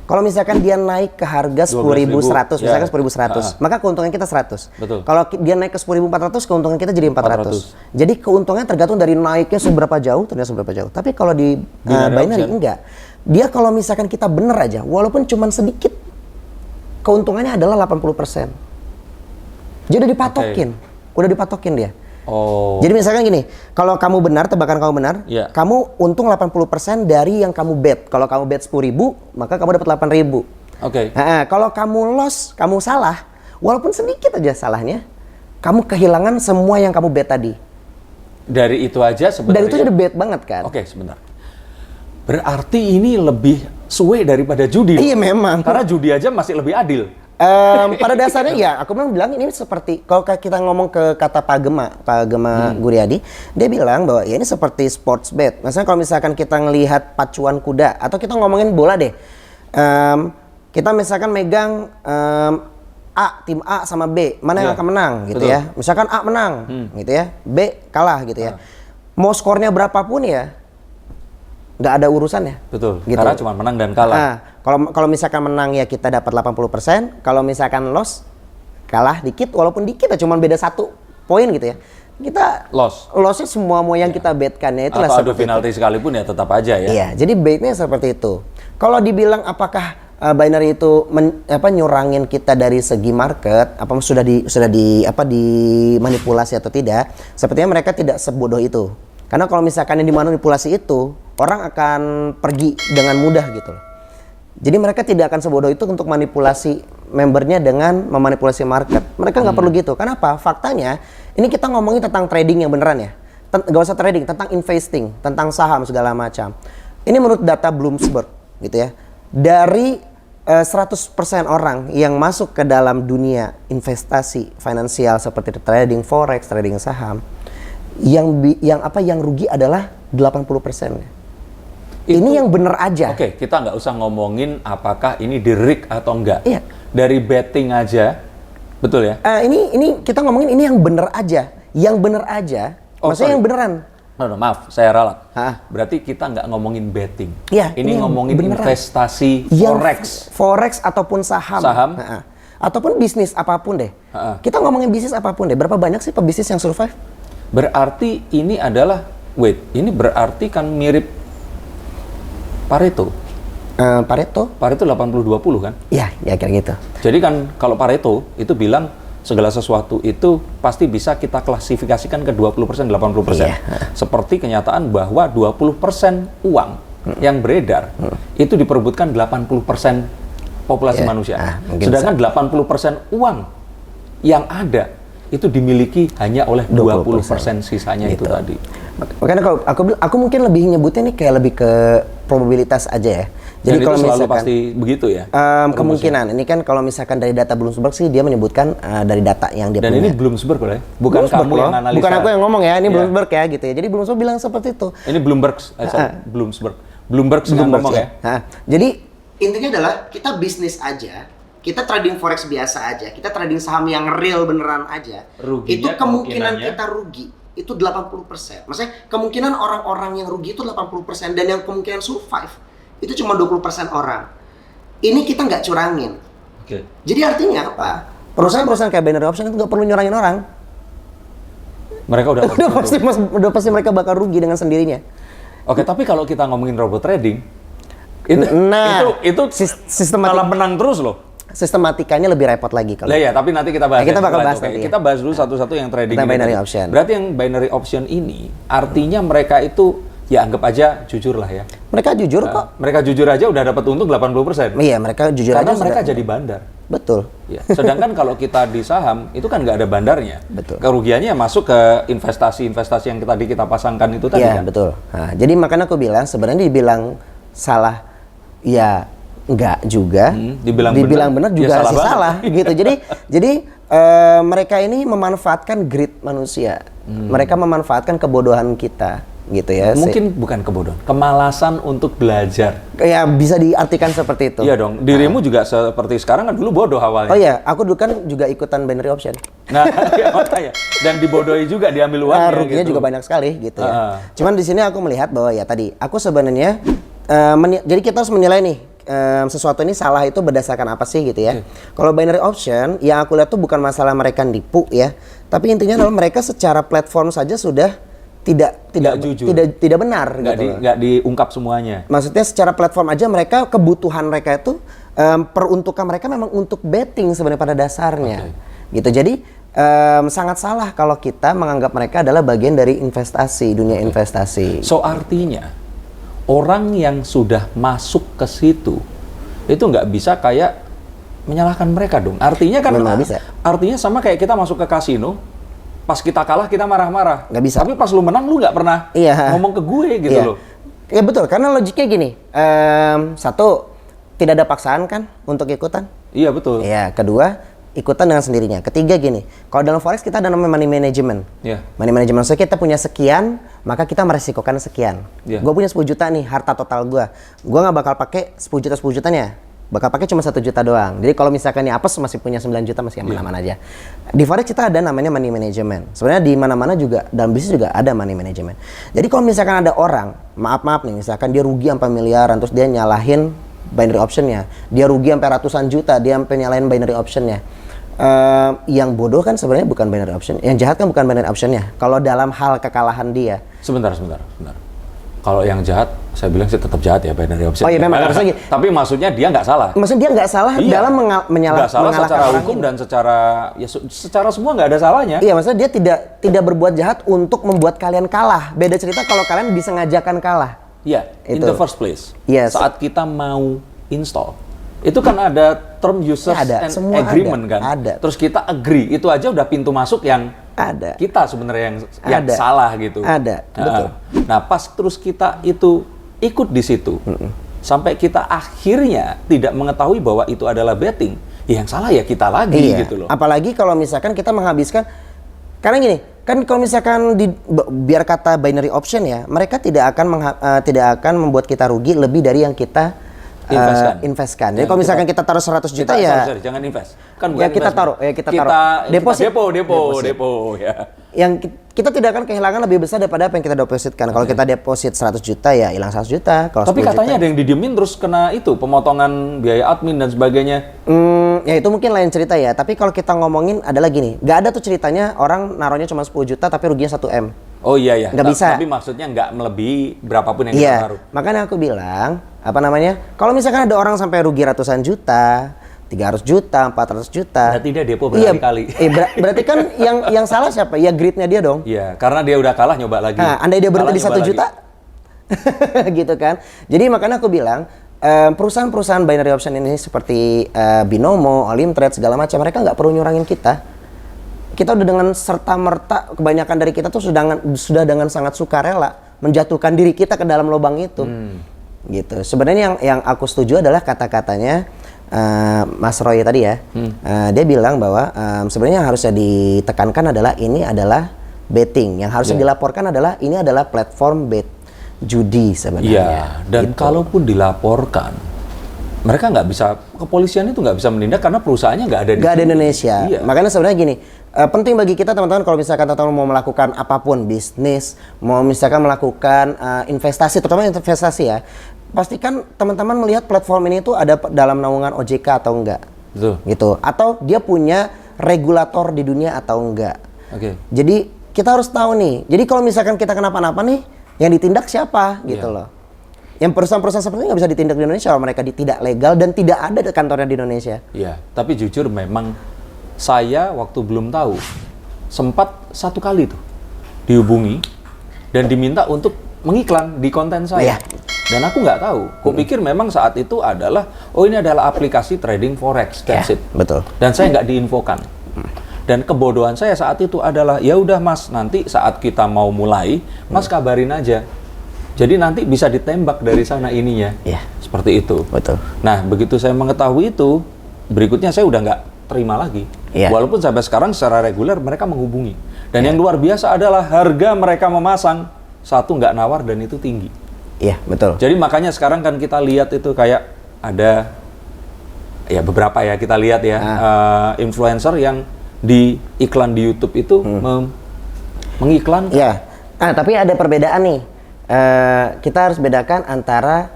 Kalau misalkan dia naik ke harga 10.100, misalkan ya. 10.100, maka keuntungan kita 100. Betul. Kalau dia naik ke 10.400, keuntungan kita jadi 400. Jadi keuntungannya tergantung dari naiknya seberapa jauh, ternyata seberapa jauh. Tapi kalau di binary enggak. Dia kalau misalkan kita bener aja, walaupun cuma sedikit, keuntungannya adalah 80%. Jadi udah dipatokin. Udah dipatokin dia. Oh. Jadi misalkan gini, kalau kamu benar, tebakan kamu benar, kamu untung 80% dari yang kamu bet. Kalau kamu bet 10.000, maka kamu dapat 8.000. Oke. Kalau kamu loss, kamu salah, walaupun sedikit aja salahnya, kamu kehilangan semua yang kamu bet tadi. Dari itu aja sebenarnya. Dari itu udah bet banget kan? Oke, sebentar. Berarti ini lebih suwe daripada judi. Iya, memang. Karena judi aja masih lebih adil. Pada dasarnya ya, aku memang bilang ini seperti kalau kita ngomong ke kata Pak Gema Guryadi, dia bilang bahwa ya ini seperti sports bet. Maksudnya kalau misalkan kita ngelihat pacuan kuda atau kita ngomongin bola deh, kita misalkan megang tim A sama B, mana yang akan menang gitu. Betul. Ya. Misalkan A menang gitu ya, B kalah gitu ya. Mau skornya berapapun ya, nggak ada urusannya. Betul. Gitu. Karena cuma menang dan kalah. Kalau misalkan menang ya kita dapat 80%, kalau misalkan loss kalah dikit, walaupun dikit ya cuma beda 1 poin gitu ya. Kita lossnya semua yang kita betkannya itu lah. Atau adu penalti sekalipun ya tetap aja ya. Iya, jadi baitnya seperti itu. Kalau dibilang apakah binary itu nyurangin kita dari segi market, apa sudah dimanipulasi atau tidak? Sepertinya mereka tidak sebodoh itu. Karena kalau misalkan yang dimanipulasi itu, orang akan pergi dengan mudah gitu loh. Jadi mereka tidak akan sebodoh itu untuk manipulasi membernya dengan memanipulasi market. Mereka nggak perlu gitu. Kenapa? Faktanya, ini kita ngomongin tentang trading yang beneran ya. Nggak usah trading, tentang investing, tentang saham segala macam. Ini menurut data Bloomberg gitu ya. Dari 100% orang yang masuk ke dalam dunia investasi finansial seperti trading forex, trading saham, yang rugi adalah 80%-nya. Ini yang bener aja. Oke, kita nggak usah ngomongin apakah ini di-rig atau enggak. Iya. Dari betting aja, betul ya? Ini kita ngomongin ini yang bener aja. Yang bener aja, maksudnya yang beneran. No, maaf, saya ralat. Hah? Berarti kita nggak ngomongin betting. Iya, ini ngomongin beneran. Investasi forex. Forex ataupun saham. Ataupun bisnis apapun deh. Kita ngomongin bisnis apapun deh. Berapa banyak sih pebisnis yang survive? Berarti ini adalah, ini berarti kan mirip Pareto. Pareto 80-20 kan? Iya, ya kayak gitu. Jadi kan kalau Pareto itu bilang segala sesuatu itu pasti bisa kita klasifikasikan ke 20%, 80%. Iya. Seperti kenyataan bahwa 20% uang yang beredar itu diperebutkan 80% populasi manusia. Sedangkan 80% uang yang ada itu dimiliki hanya oleh 20% sisanya gitu. Itu tadi. Makanya kalau aku mungkin lebih nyebutnya nih kayak lebih ke probabilitas aja ya. Jadi kalau selalu pasti begitu ya? Kemungkinan. Ini kan kalau misalkan dari data Bloomberg sih dia menyebutkan dari data yang dia Dan punya. ini Bloomberg ya? Bukan Bloomberg kamu yang analisa. Bukan aku yang ngomong ya, ini Bloomberg ya gitu ya. Jadi Bloomberg bilang seperti itu. Ini Bloomberg yang ngomong ya? Jadi intinya adalah kita bisnis aja, kita trading forex biasa aja, kita trading saham yang real beneran aja. Ruginya, itu kemungkinan kemungkinannya kita rugi itu 80%. Maksudnya kemungkinan orang-orang yang rugi itu 80% dan yang kemungkinan survive itu cuma 20% orang. Ini kita nggak curangin. Oke. Jadi artinya apa? Perusahaan-perusahaan kayak binary option itu nggak perlu nyurangin orang. Mereka udah Udah pasti mereka bakal rugi dengan sendirinya. Oke, tapi kalau kita ngomongin robot trading, itu sistematik, malah menang terus loh. Sistematikanya lebih repot lagi kalau. Ya, tapi nanti kita bahas. Kita bakal bahas nanti. Kita bahas dulu satu-satu yang trading. Kita binary option. Berarti yang binary option ini artinya mereka itu ya anggap aja jujur lah ya. Mereka jujur kok. Mereka jujur aja udah dapat untung 80%. Iya, mereka jujur Karena aja. mereka jadi bandar. Betul. Ya. Sedangkan kalau kita di saham itu kan nggak ada bandarnya. Betul. Kerugiannya masuk ke investasi-investasi yang tadi kita pasangkan itu tadi Iya, kan. betul. Nah, jadi makanya aku bilang sebenarnya dibilang salah ya enggak juga. Dibilang benar juga ya sih salah gitu. Jadi mereka ini memanfaatkan greed manusia. Mereka memanfaatkan kebodohan kita gitu ya. Mungkin bukan kebodohan, kemalasan untuk belajar. Ya bisa diartikan seperti itu. Iya dong, dirimu juga seperti sekarang kan dulu bodoh awalnya. Oh iya, aku dulu kan juga ikutan binary option. Nah, ya, makanya. Dan dibodohi juga, diambil uangnya ruginya gitu. juga banyak sekali gitu ya. Cuman di sini aku melihat bahwa ya tadi, aku sebenarnya jadi kita harus menilai nih sesuatu ini salah itu berdasarkan apa sih gitu ya. Kalau binary option, yang aku lihat tuh bukan masalah mereka nipu ya, tapi intinya adalah mereka secara platform saja sudah tidak benar nggak diungkap semuanya. Maksudnya secara platform aja mereka kebutuhan mereka itu peruntukan mereka memang untuk betting sebenarnya pada dasarnya. Gitu. Jadi sangat salah kalau kita menganggap mereka adalah bagian dari investasi, dunia investasi. So artinya orang yang sudah masuk ke situ itu nggak bisa kayak menyalahkan mereka dong. Artinya kan artinya sama kayak kita masuk ke kasino. Pas kita kalah kita marah-marah. Nggak bisa. Tapi pas lu menang lu nggak pernah ngomong ke gue gitu loh. Ya betul, karena logiknya gini. Satu, tidak ada paksaan kan untuk ikutan. Iya betul. Iya, kedua, ikutan dengan sendirinya. Ketiga gini, kalau dalam forex kita ada namanya money management. Money management, so kita punya sekian, maka kita meresikokan sekian. Gue punya 10 juta nih, harta total gue. Gue nggak bakal pakai 10 jutanya. Bakal pakai cuma 1 juta doang. Jadi kalau misalkan nih apes masih punya 9 juta masih aman-aman aja. Di forex kita ada namanya money management. Sebenarnya di mana-mana juga dalam bisnis juga ada money management. Jadi kalau misalkan ada orang, maaf nih, misalkan dia rugi sampai miliaran terus dia nyalahin binary optionnya, dia rugi sampai ratusan juta, dia sampai nyalahin binary optionnya. Yang bodoh kan sebenarnya bukan binary option, yang jahat kan bukan binary optionnya. Kalau dalam hal kekalahan dia. Sebentar. Kalau yang jahat, saya bilang sih tetap jahat ya binary option. Oh iya memang harusnya. Tapi maksudnya dia nggak salah. Maksudnya dia nggak salah dalam nggak salah secara hukum dan secara semua nggak ada salahnya. Iya, maksudnya dia tidak berbuat jahat untuk membuat kalian kalah. Beda cerita kalau kalian bisa ngajakan kalah. Iya, in the first place. Yes. Saat kita mau install, itu kan ada term users and agreement kan. Ada. Terus kita agree, itu aja udah pintu masuk yang ada. Kita sebenarnya yang salah gitu. Ada, betul. Nah, pas terus kita itu ikut di situ, sampai kita akhirnya tidak mengetahui bahwa itu adalah betting, ya yang salah ya kita lagi gitu loh. Apalagi kalau misalkan kita menghabiskan, karena gini, kan kalau misalkan biar kata binary option ya, mereka tidak akan membuat kita rugi lebih dari yang kita investkan. Jadi kalau misalkan kita taruh 100 juta sorry, jangan invest. Kan ya kita taruh, depo ya. Yang kita tidak akan kehilangan lebih besar daripada apa yang kita depositkan. Kalau kita deposit 100 juta ya hilang 100 juta. Kalau tapi katanya ada yang didiemin terus kena itu pemotongan biaya admin dan sebagainya. Ya itu mungkin lain cerita ya. Tapi kalau kita ngomongin adalah gini, nggak ada tuh ceritanya orang naruhnya cuma 10 juta tapi ruginya 1 M. Oh iya. Nggak bisa. Tapi maksudnya nggak melebihi berapapun yang kita taruh. Makanya aku bilang, kalau misalkan ada orang sampai rugi ratusan juta, 300 juta, 400 juta. Berarti dia depo berkali-kali. Berarti kan yang salah siapa? Ya greednya dia dong. Iya, karena dia udah kalah nyoba lagi. Nah, andai dia berhenti di 1 juta, gitu kan. Jadi makanya aku bilang, perusahaan-perusahaan binary option ini seperti Binomo, Olimtrade, segala macam, mereka nggak perlu nyurangin kita. Kita udah dengan serta-merta, kebanyakan dari kita tuh sudah dengan sangat sukarela menjatuhkan diri kita ke dalam lubang itu. gitu. Sebenarnya yang aku setuju adalah kata-katanya Mas Roy tadi ya. Dia bilang bahwa sebenarnya yang harusnya ditekankan adalah ini adalah betting. Yang harusnya dilaporkan adalah ini adalah platform bet judi sebenarnya. Iya, dan gitu. kalaupun dilaporkan, mereka nggak bisa, kepolisian itu nggak bisa menindak karena perusahaannya nggak ada di Nggak ada sini. Indonesia. Iya. Makanya sebenarnya gini, penting bagi kita teman-teman kalau misalkan teman-teman mau melakukan apapun, bisnis, mau misalkan melakukan investasi, terutama investasi ya, pastikan teman-teman melihat platform ini itu ada dalam naungan OJK atau enggak. Betul. Gitu. Atau dia punya regulator di dunia atau enggak. Oke. Jadi kita harus tahu nih. Jadi kalau misalkan kita kenapa-napa nih, yang ditindak siapa gitu Iya. loh. Yang perusahaan-perusahaan seperti ini nggak bisa ditindak di Indonesia kalau mereka tidak legal dan tidak ada kantornya di Indonesia. Iya, tapi jujur memang saya waktu belum tahu sempat satu kali tuh dihubungi dan diminta untuk mengiklan di konten saya. Iya. Dan aku nggak tahu. Kupikir memang saat itu adalah, oh ini adalah aplikasi trading forex, that's Iya, it. betul. Dan saya nggak diinfokan. Dan kebodohan saya saat itu adalah, ya udah Mas, nanti saat kita mau mulai, Mas kabarin aja. Jadi nanti bisa ditembak dari sana ininya. Iya. Seperti itu. Betul. Nah, begitu saya mengetahui itu, berikutnya saya udah nggak terima lagi. Iya. Walaupun sampai sekarang secara reguler mereka menghubungi. Dan yang luar biasa adalah harga mereka memasang, satu nggak nawar dan itu tinggi. Iya, betul. Jadi makanya sekarang kan kita lihat itu kayak ada, ya beberapa ya kita lihat ya, influencer yang di iklan di YouTube itu mengiklankan. Iya. Tapi ada perbedaan nih. Kita harus bedakan antara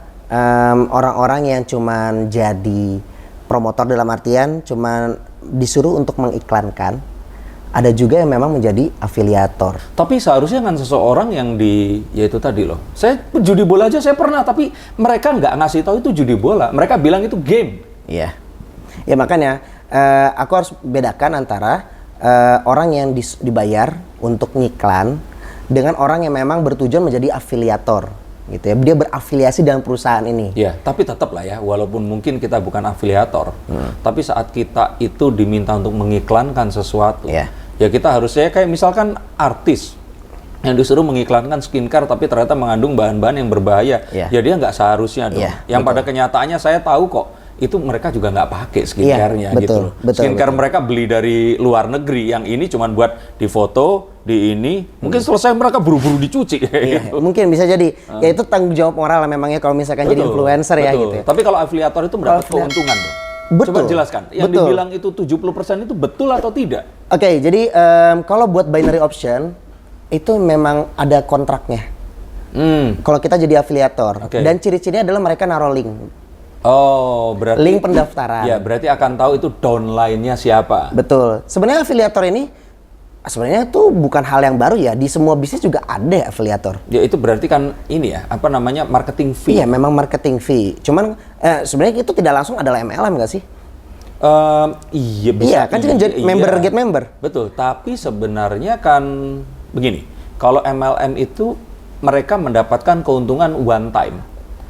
orang-orang yang cuman jadi promotor dalam artian cuman disuruh untuk mengiklankan. Ada juga yang memang menjadi afiliator. Tapi seharusnya kan seseorang yang yaitu tadi loh. Saya judi bola aja saya pernah, tapi mereka nggak ngasih tahu itu judi bola. Mereka bilang itu game. Iya. Ya makanya aku harus bedakan antara orang yang dibayar untuk ngiklan dengan orang yang memang bertujuan menjadi afiliator, gitu ya. Dia berafiliasi dengan perusahaan ini. Ya, tapi tetap lah ya, walaupun mungkin kita bukan afiliator, tapi saat kita itu diminta untuk mengiklankan sesuatu, Iya. ya kita harusnya kayak misalkan artis yang disuruh mengiklankan skincare tapi ternyata mengandung bahan-bahan yang berbahaya, Iya. ya dia nggak seharusnya dong. Iya, Yang betul. pada kenyataannya saya tahu kok, itu mereka juga nggak pakai skincare-nya Iya, gitu betul, loh. betul, Skincare betul. mereka beli dari luar negeri, yang ini cuman buat difoto, di ini, mungkin selesai mereka buru-buru dicuci kayak Iya, gitu. mungkin bisa jadi. Ya itu tanggung jawab moral lah memangnya kalau misalkan jadi influencer ya betul. gitu ya. Tapi kalau afiliator itu mendapat Kalau keuntungan tuh. Betul. Coba jelaskan. Yang Betul. dibilang itu 70% itu betul atau tidak? Oke, jadi kalau buat binary option itu memang ada kontraknya. Kalau kita jadi afiliator Oke. dan ciri-cirinya adalah mereka naruh link. Oh, berarti Link pendaftaran. Ya, berarti akan tahu itu downline-nya siapa. Betul. Sebenarnya afiliator ini sebenarnya itu bukan hal yang baru ya. Di semua bisnis juga ada afiliator. Ya itu berarti kan ini ya, apa namanya, marketing fee. Iya, memang marketing fee. Cuman sebenarnya itu tidak langsung adalah MLM nggak sih? Iya bisa. Iya, kan jadi member get member. Betul, tapi sebenarnya kan begini. Kalau MLM itu mereka mendapatkan keuntungan one time.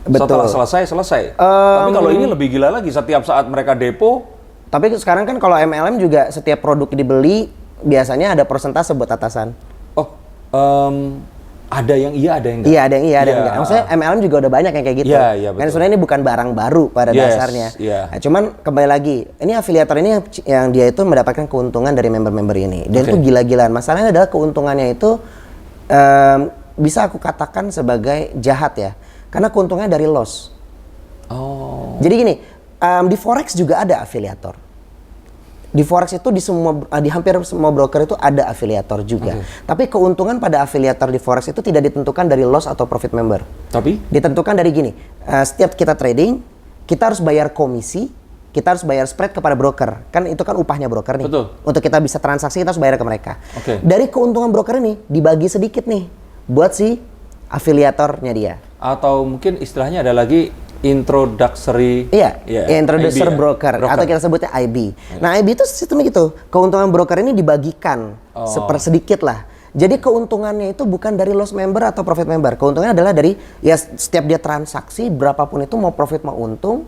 Betul. Setelah selesai. Tapi kalau ini lebih gila lagi, setiap saat mereka depo. Tapi sekarang kan kalau MLM juga setiap produk dibeli biasanya ada persentase buat atasan. Oh, ada yang iya, ada yang enggak. Iya, ada yang iya, ada yang Iya. enggak. Maksudnya MLM juga udah banyak yang kayak gitu. Iya, iya, Kan betul. sebenarnya ini bukan barang baru pada Yes, dasarnya. iya. Nah, cuman kembali lagi, ini afiliator ini yang dia itu mendapatkan keuntungan dari member-member ini. Dan Oke. itu gila-gilaan. Masalahnya adalah keuntungannya itu bisa aku katakan sebagai jahat ya. Karena keuntungannya dari loss. Oh. Jadi gini, di forex juga ada afiliator. Di forex itu di hampir semua broker itu ada afiliator juga. Tapi keuntungan pada afiliator di forex itu tidak ditentukan dari loss atau profit member. Tapi? Ditentukan dari gini, setiap kita trading, kita harus bayar komisi, kita harus bayar spread kepada broker. Kan itu kan upahnya broker nih. Betul. Untuk kita bisa transaksi, kita harus bayar ke mereka. Oke. Dari keuntungan broker ini, dibagi sedikit nih buat si afiliatornya dia. Atau mungkin istilahnya ada lagi introductory. Iya, introducer IB ya? broker, atau kita sebutnya IB. Nah, IB itu sistemnya gitu. Keuntungan broker ini dibagikan sedikit lah. Jadi keuntungannya itu bukan dari loss member atau profit member. Keuntungannya adalah dari ya setiap dia transaksi berapapun itu mau profit mau untung,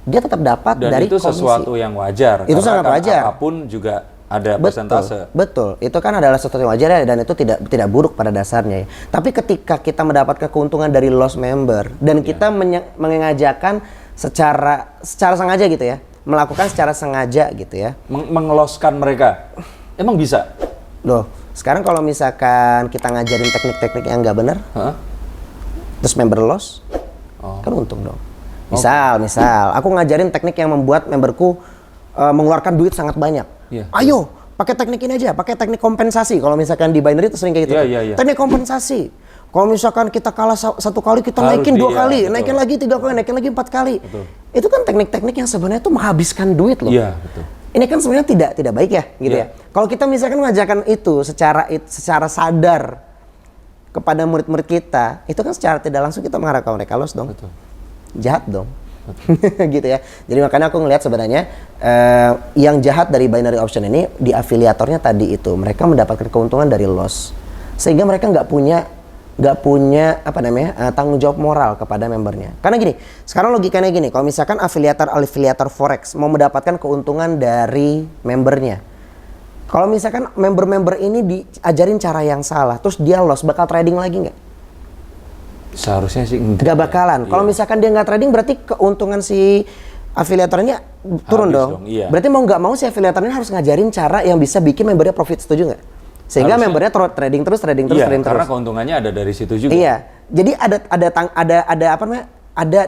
dia tetap dapat Dan dari itu komisi. sesuatu yang wajar. Itu karena sangat kan wajar. Apapun juga ada persentase. Betul. Itu kan adalah sesuatu yang wajar ya, dan itu tidak buruk pada dasarnya ya. Tapi ketika kita mendapatkan keuntungan dari lost member dan kita mengajakan secara sengaja gitu ya, melakukan secara sengaja gitu ya, Mengeloskan mereka. Emang bisa? loh, sekarang kalau misalkan kita ngajarin teknik-teknik yang nggak benar, terus member loss, kan untung dong. Misal, aku ngajarin teknik yang membuat memberku mengeluarkan duit sangat banyak. Iya. Ayo, pakai teknik ini aja, pakai teknik kompensasi. Kalau misalkan di binary itu sering kayak gitu. Iya. Teknik kompensasi. Kalau misalkan kita kalah satu kali, kita naikin 2 kali, naikin lagi 3 kali, naikin lagi 4 kali. Betul. Itu kan teknik-teknik yang sebenarnya itu menghabiskan duit loh. Iya, betul. Ini kan sebenarnya tidak baik ya, gitu ya. Kalau kita misalkan mengajarkan itu secara sadar kepada murid-murid kita, itu kan secara tidak langsung kita mengharapkan mereka loss dong. Betul. Jahat dong. Gitu ya. Jadi makanya aku ngelihat sebenarnya yang jahat dari binary option ini di afiliatornya tadi itu, mereka mendapatkan keuntungan dari loss. Sehingga mereka nggak punya tanggung jawab moral kepada membernya. Karena gini, sekarang logikanya gini, kalau misalkan afiliator forex mau mendapatkan keuntungan dari membernya, kalau misalkan member-member ini diajarin cara yang salah, terus dia loss, bakal trading lagi nggak? Seharusnya sih enggak. Nggak bakalan. Kalau misalkan dia nggak trading, berarti keuntungan si afiliatornya turun Habis dong. iya. Berarti mau nggak mau si afiliatornya harus ngajarin cara yang bisa bikin membernya profit, setuju nggak? Sehingga Harusnya. membernya trading terus. Iya, karena keuntungannya ada dari situ juga. Iya. Jadi ada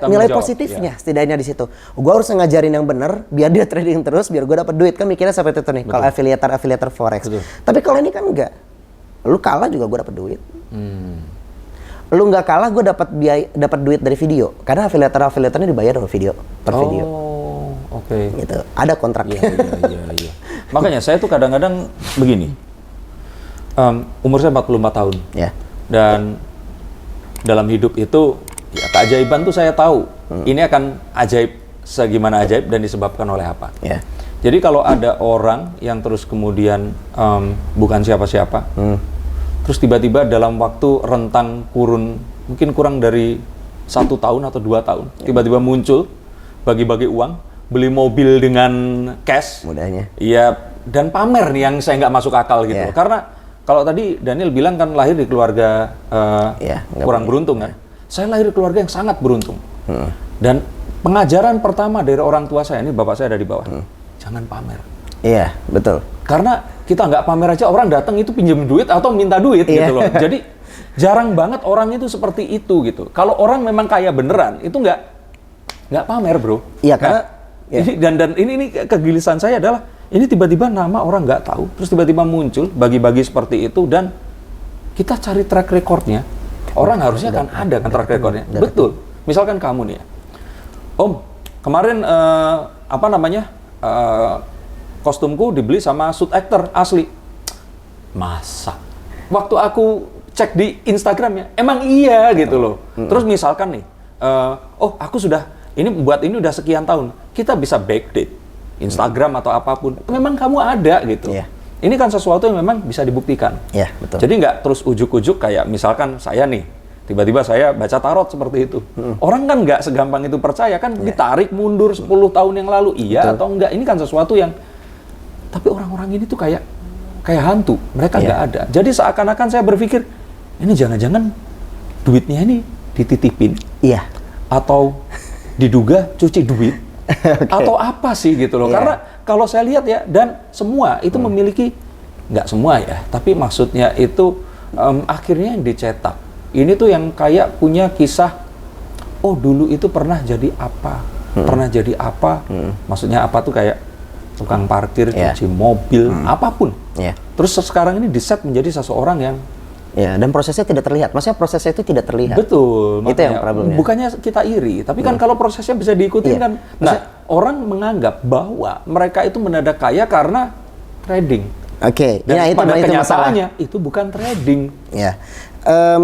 nilai jawab, positifnya setidaknya di situ. Gua harus ngajarin yang benar biar dia trading terus, biar gua dapat duit. Kan mikirnya seperti itu nih kalau afiliator forex. Betul. Tapi kalau ini kan enggak. Lu kalah juga gua dapat duit. Lu nggak kalah, gue dapat duit dari video, karena afiliatornya dibayar per video. Oh, oke. Gitu. Ada kontraknya. Iya. Makanya saya tuh kadang-kadang begini. Umur saya 44 tahun. Ya. Dan dalam hidup itu ya keajaiban tuh saya tahu. Ini akan ajaib segimana ajaib dan disebabkan oleh apa. Ya. Jadi kalau ada orang yang terus kemudian bukan siapa-siapa, terus tiba-tiba dalam waktu rentang kurun mungkin kurang dari 1 tahun atau 2 tahun, tiba-tiba muncul bagi-bagi uang, beli mobil dengan cash, Mudahnya. iya, dan pamer nih yang saya nggak masuk akal gitu. Yeah. Karena kalau tadi Daniel bilang kan lahir di keluarga kurang beruntung kan. Saya lahir di keluarga yang sangat beruntung. Dan pengajaran pertama dari orang tua saya, ini bapak saya ada di bawah, jangan pamer. Iya, betul. Karena kita nggak pamer aja, orang datang itu pinjam duit atau minta duit gitu loh. Jadi jarang banget orang itu seperti itu gitu. Kalau orang memang kaya beneran, itu nggak pamer bro. Iya, karena ini kegelisahan saya adalah ini tiba-tiba nama orang nggak tahu, terus tiba-tiba muncul bagi-bagi seperti itu, dan kita cari track recordnya. Orang harusnya kan ada kan track recordnya. Betul. Misalkan kamu nih ya, Om, kemarin kostumku dibeli sama suit actor asli. Masa? Waktu aku cek di Instagramnya, emang iya gitu loh. Terus misalkan nih, aku ini udah sekian tahun. Kita bisa backdate Instagram atau apapun. Memang kamu ada gitu. Iya. Ini kan sesuatu yang memang bisa dibuktikan. Iya, betul. Jadi nggak terus ujuk-ujuk kayak misalkan saya nih, tiba-tiba saya baca tarot seperti itu. Orang kan nggak segampang itu percaya, kan ditarik mundur 10 tahun yang lalu. Iya atau enggak, ini kan sesuatu yang tapi orang-orang ini tuh kayak hantu, mereka nggak ada. Jadi seakan-akan saya berpikir, ini jangan-jangan duitnya ini dititipin, atau diduga cuci duit, atau apa sih gitu loh. Karena kalau saya lihat ya, dan semua itu memiliki, nggak semua ya, tapi maksudnya itu akhirnya yang dicetak. Ini tuh yang kayak punya kisah, oh dulu itu pernah jadi apa, maksudnya apa tuh kayak tukang parkir, cuci mobil, apapun. Terus sekarang ini di-set menjadi seseorang yang dan prosesnya tidak terlihat. Maksudnya prosesnya itu tidak terlihat. Betul. Itu yang problemnya. Bukannya kita iri, tapi kan kalau prosesnya bisa diikuti kan. Nah, orang menganggap bahwa mereka itu mendadak kaya karena trading. Oke. Dan itu pada masalah. kenyataannya itu bukan trading. Ya.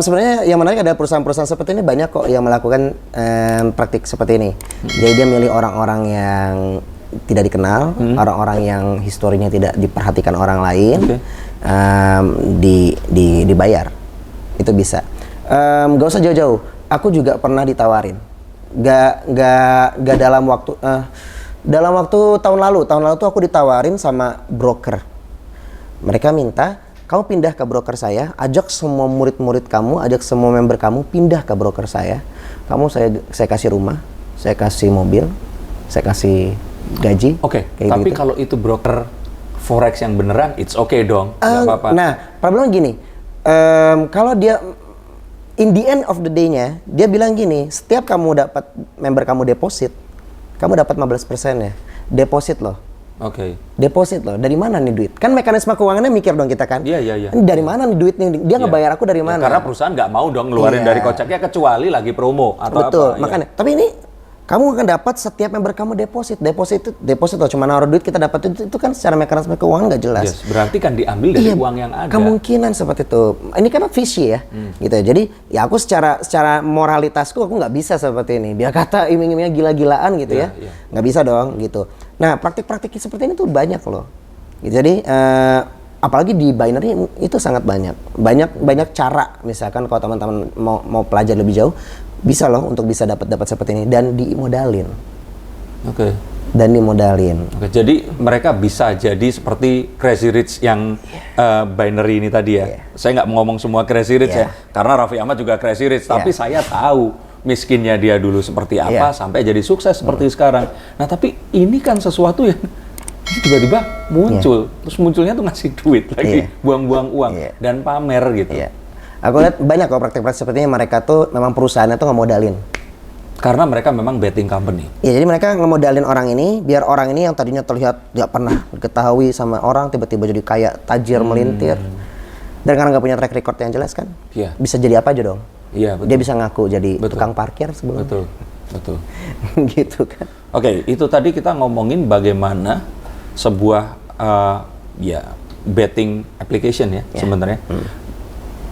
Sebenarnya yang menarik ada perusahaan-perusahaan seperti ini banyak kok yang melakukan praktik seperti ini. Jadi dia milih orang-orang yang tidak dikenal, orang-orang yang historinya tidak diperhatikan orang lain, dibayar. Itu bisa. Gak usah jauh-jauh. Aku juga pernah ditawarin. Gak dalam waktu tahun lalu tuh aku ditawarin sama broker. Mereka minta kamu pindah ke broker saya, ajak semua murid-murid kamu, ajak semua member kamu pindah ke broker saya. Saya kasih rumah, saya kasih mobil, saya kasih gaji. Oke, kayak tapi gitu. kalau itu broker forex yang beneran, it's okay dong, nggak apa-apa. Nah, problemnya gini, kalau dia in the end of the day-nya, dia bilang gini, setiap kamu dapat member kamu deposit, kamu dapat 15% ya, deposit loh. Oke. Deposit loh, dari mana nih duit? Kan mekanisme keuangannya mikir dong kita kan. Iya. Ini dari mana nih duit nih? Dia ngebayar aku dari Ya, mana? karena perusahaan nggak mau dong ngeluarin Iya. dari koceknya kecuali lagi promo atau Betul, apa. makanya. Tapi ini kamu akan dapat setiap member kamu deposit loh, cuma naruh duit kita dapat itu kan secara mekanisme keuangan nggak jelas. Yes, berarti kan diambil dari uang yang ada. Kemungkinan seperti itu. Ini kan fishy ya, gitu ya. Jadi ya aku secara moralitasku aku nggak bisa seperti ini. Dia kata iming-imingnya gila-gilaan gitu Iya, ya, iya. nggak bisa dong gitu. Nah praktik-praktik seperti ini tuh banyak loh. Gitu. Jadi apalagi di binary itu sangat banyak cara. Misalkan kalau teman-teman mau pelajari lebih jauh, bisa loh untuk bisa dapat seperti ini dan dimodalin. Oke. Dan dimodalin. Oke, jadi mereka bisa jadi seperti Crazy Rich yang binary ini tadi ya. Saya nggak mau ngomong semua Crazy Rich ya, karena Raffi Ahmad juga Crazy Rich. Tapi saya tahu miskinnya dia dulu seperti apa sampai jadi sukses seperti sekarang. Nah, tapi ini kan sesuatu yang tiba-tiba muncul, terus munculnya tuh ngasih duit lagi, buang-buang uang dan pamer gitu. Aku lihat banyak kok praktik-praktik seperti ini, mereka tuh memang perusahaannya tuh ngemodalin. Karena mereka memang betting company. Ya, jadi mereka ngemodalin orang ini, biar orang ini yang tadinya terlihat nggak pernah diketahui sama orang, tiba-tiba jadi kaya, tajir, melintir. Dan karena nggak punya track record yang jelas kan, bisa jadi apa aja dong. Iya, betul. Dia bisa ngaku jadi tukang parkir sebelumnya. Betul. Gitu kan. Oke, itu tadi kita ngomongin bagaimana sebuah betting application ya sebenarnya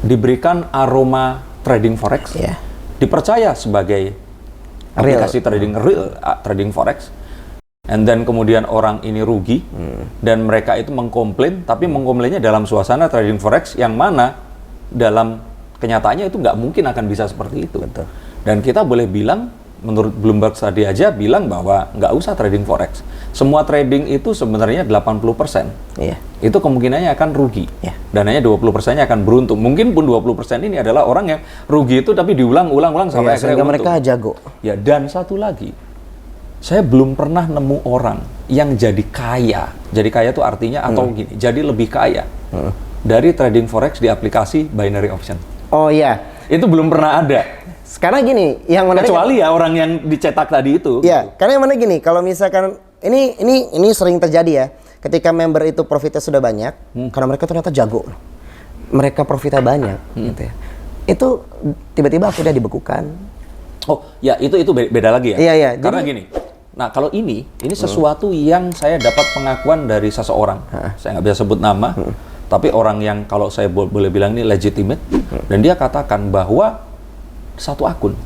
diberikan aroma trading forex, dipercaya sebagai aplikasi trading forex, and then kemudian orang ini rugi dan mereka itu mengkomplain, tapi mengkomplainnya dalam suasana trading forex yang mana dalam kenyataannya itu nggak mungkin akan bisa seperti itu. Betul. Dan kita boleh bilang, menurut Bloomberg tadi aja bilang bahwa nggak usah trading forex. Semua trading itu sebenarnya 80%. Itu kemungkinannya akan rugi. Dan hanya 20%-nya akan beruntung. Mungkin pun 20% ini adalah orang yang rugi itu tapi diulang-ulang sampai akhirnya sehingga untung. mereka jago. Ya, dan satu lagi, saya belum pernah nemu orang yang jadi kaya. Jadi kaya itu artinya atau gini, jadi lebih kaya dari trading forex di aplikasi binary option. Oh iya. Itu belum pernah ada. Sekarang gini, yang menarik Kecuali ya orang yang dicetak tadi itu. Iya, karena yang mana gini, kalau misalkan ini sering terjadi ya, ketika member itu profitnya sudah banyak, karena mereka ternyata jago, mereka profitnya banyak, gitu ya. Itu tiba-tiba akhirnya dibekukan. Oh, ya itu beda lagi ya. Iya. Karena gini. Nah, kalau ini sesuatu yang saya dapat pengakuan dari seseorang. Saya nggak bisa sebut nama, tapi orang yang kalau saya boleh bilang ini legitimate, dan dia katakan bahwa satu akun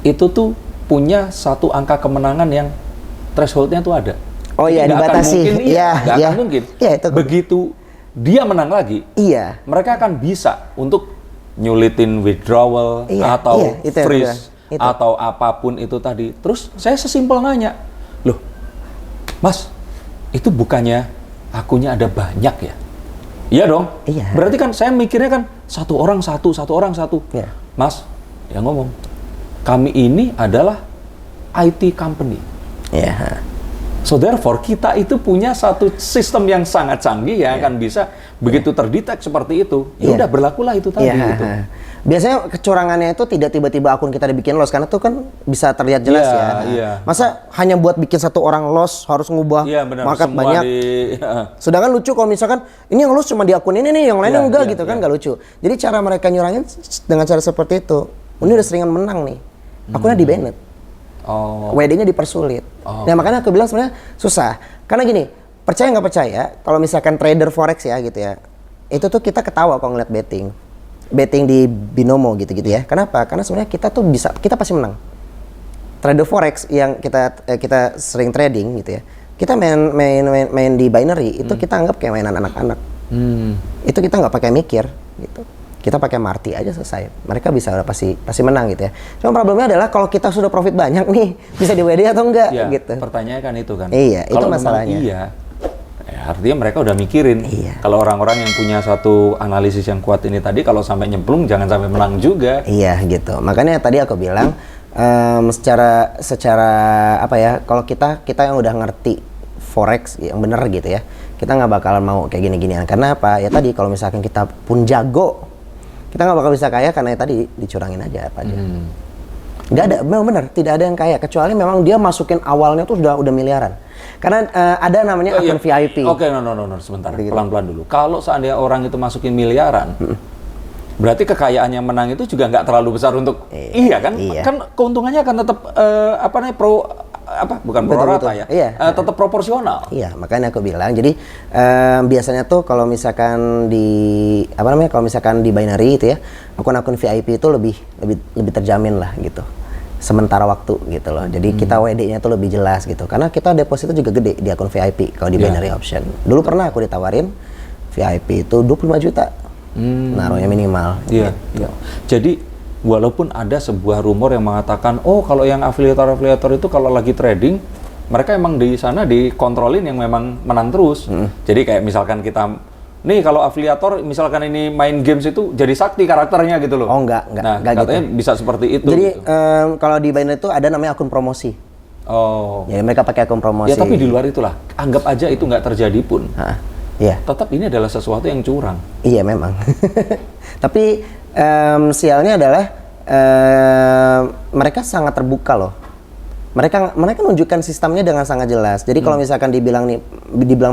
itu tuh punya satu angka kemenangan yang thresholdnya tuh ada. Oh iya, dibatasi. Nggak akan mungkin. Iya, itu. Begitu dia menang lagi, mereka akan bisa untuk nyulitin withdrawal atau itu freeze atau apapun itu tadi. Terus saya sesimpel nanya, loh, Mas, itu bukannya akunnya ada banyak ya? Iya dong. Iya. Berarti kan saya mikirnya kan satu orang satu. Iya. Mas, ya ngomong, kami ini adalah IT company. Iya. So therefore kita itu punya satu sistem yang sangat canggih yang akan bisa begitu terdetek seperti itu. Ya udah berlakulah itu tadi gitu. Biasanya kecurangannya itu tidak tiba-tiba akun kita dibikin loss, karena itu kan bisa terlihat jelas Masa hanya buat bikin satu orang loss harus ngubah market banyak. Sedangkan lucu kalau misalkan ini yang loss cuma di akun ini nih, yang lainnya enggak gitu kan, nggak lucu. Jadi cara mereka nyurangin dengan cara seperti itu. Ini udah seringan menang nih, akunnya di-banned. WD-nya dipersulit. Nah makanya aku bilang sebenarnya susah. Karena gini, percaya nggak percaya, kalau misalkan trader forex ya gitu ya, itu tuh kita ketawa kalau ngeliat betting di binomo gitu-gitu ya. Kenapa? Karena sebenarnya kita pasti menang. Trader forex yang kita sering trading gitu ya, kita main di binary itu kita anggap kayak mainan anak-anak. Itu kita nggak pakai mikir gitu. Kita pakai marti aja selesai. Mereka udah pasti menang gitu ya. Cuma problemnya adalah kalau kita sudah profit banyak nih, bisa di WD atau enggak gitu. Pertanyaannya kan itu kan. Iya, kalau itu masalahnya. Iya, ya Ya, artinya mereka udah mikirin. Iya. Kalau orang-orang yang punya satu analisis yang kuat ini tadi, kalau sampai nyemplung jangan sampai menang juga. Iya gitu. Makanya tadi aku bilang secara apa ya? Kalau kita yang udah ngerti forex yang bener gitu ya, kita nggak bakalan mau kayak gini-ginian. Karena apa? Ya tadi kalau misalkan kita pun jago, kita nggak bakal bisa kaya karena ya tadi dicurangin aja apa aja. Nggak ada, memang bener tidak ada yang kaya kecuali memang dia masukin awalnya tuh udah miliaran. Karena ada namanya akun VIP. Oke, no, sebentar, pelan-pelan dulu. Kalau seandainya orang itu masukin miliaran, berarti kekayaan yang menang itu juga nggak terlalu besar untuk, iya kan? Iya. Kan keuntungannya akan tetap bukan pro rata ya, Iya. Tetap proporsional. Iya, makanya aku bilang. Jadi biasanya tuh kalau misalkan kalau misalkan di binary itu ya, akun-akun VIP itu lebih terjamin lah gitu. Sementara waktu gitu loh. Jadi kita WD-nya tuh lebih jelas gitu. Karena kita deposito juga gede di akun VIP kalau di binary option. Dulu pernah aku ditawarin VIP itu 25 juta. Naruhnya minimal. Iya. Jadi walaupun ada sebuah rumor yang mengatakan, oh kalau yang afiliator itu kalau lagi trading, mereka emang di sana dikontrolin yang memang menang terus. Jadi kayak misalkan kita, nih kalau afiliator misalkan ini main games itu jadi sakti karakternya gitu loh. Oh enggak Nah, gitu. katanya bisa seperti itu. Jadi gitu. kalau di binary itu ada namanya akun promosi. Oh. Ya mereka pakai akun promosi. Ya tapi di luar itulah, anggap aja itu nggak terjadi pun. Iya. Tetap ini adalah sesuatu yang curang. Iya memang. Tapi sialnya adalah mereka sangat terbuka loh. Mereka menunjukkan sistemnya dengan sangat jelas. Jadi kalau misalkan dibilang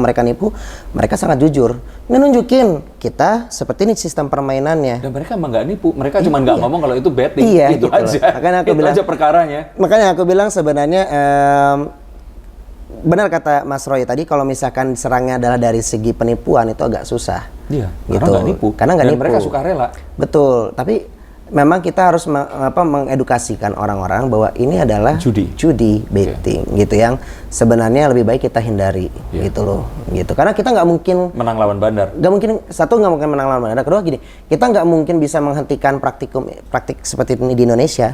mereka nipu, mereka sangat jujur. Nunjukin kita seperti ini sistem permainannya. Dan mereka emang nggak nipu, mereka cuma nggak ngomong kalau itu betting. Iya, itu gitu aja. loh. Makanya aku itu bilang, aja perkaranya. Makanya aku bilang sebenarnya benar kata Mas Roy tadi, kalau misalkan serangnya adalah dari segi penipuan itu agak susah. Iya, gitu. karena nggak nipu. Karena nggak Dan nipu. mereka suka rela. Betul, tapi memang kita harus mengedukasikan orang-orang bahwa ini adalah judi betting gitu, yang sebenarnya lebih baik kita hindari gitu loh, gitu. Karena kita nggak mungkin menang lawan bandar. Nggak mungkin, satu nggak mungkin menang lawan bandar. Kedua gini, kita nggak mungkin bisa menghentikan praktik seperti ini di Indonesia.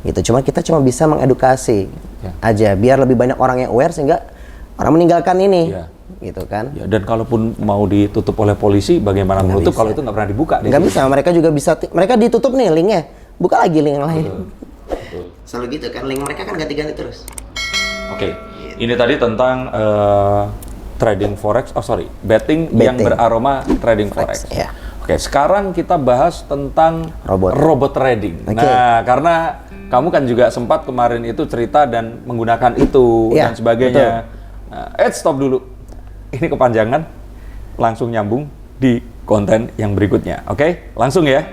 Gitu. Kita cuma bisa mengedukasi aja, biar lebih banyak orang yang aware sehingga orang meninggalkan ini. Gitu kan. Ya, dan kalaupun mau ditutup oleh polisi, bagaimana menutup kalau itu nggak pernah dibuka? Nggak bisa, mereka juga bisa, mereka ditutup nih linknya, buka lagi link yang lain. Betul. Selalu gitu kan, link mereka kan ganti-ganti terus. Oke, ini tadi tentang trading forex, betting yang beraroma trading forex. Ya. Oke, sekarang kita bahas tentang robot trading. Okay. Nah, karena kamu kan juga sempat kemarin itu cerita dan menggunakan itu dan sebagainya. Nah, stop dulu. Ini kepanjangan, langsung nyambung di konten yang berikutnya. Oke, langsung ya.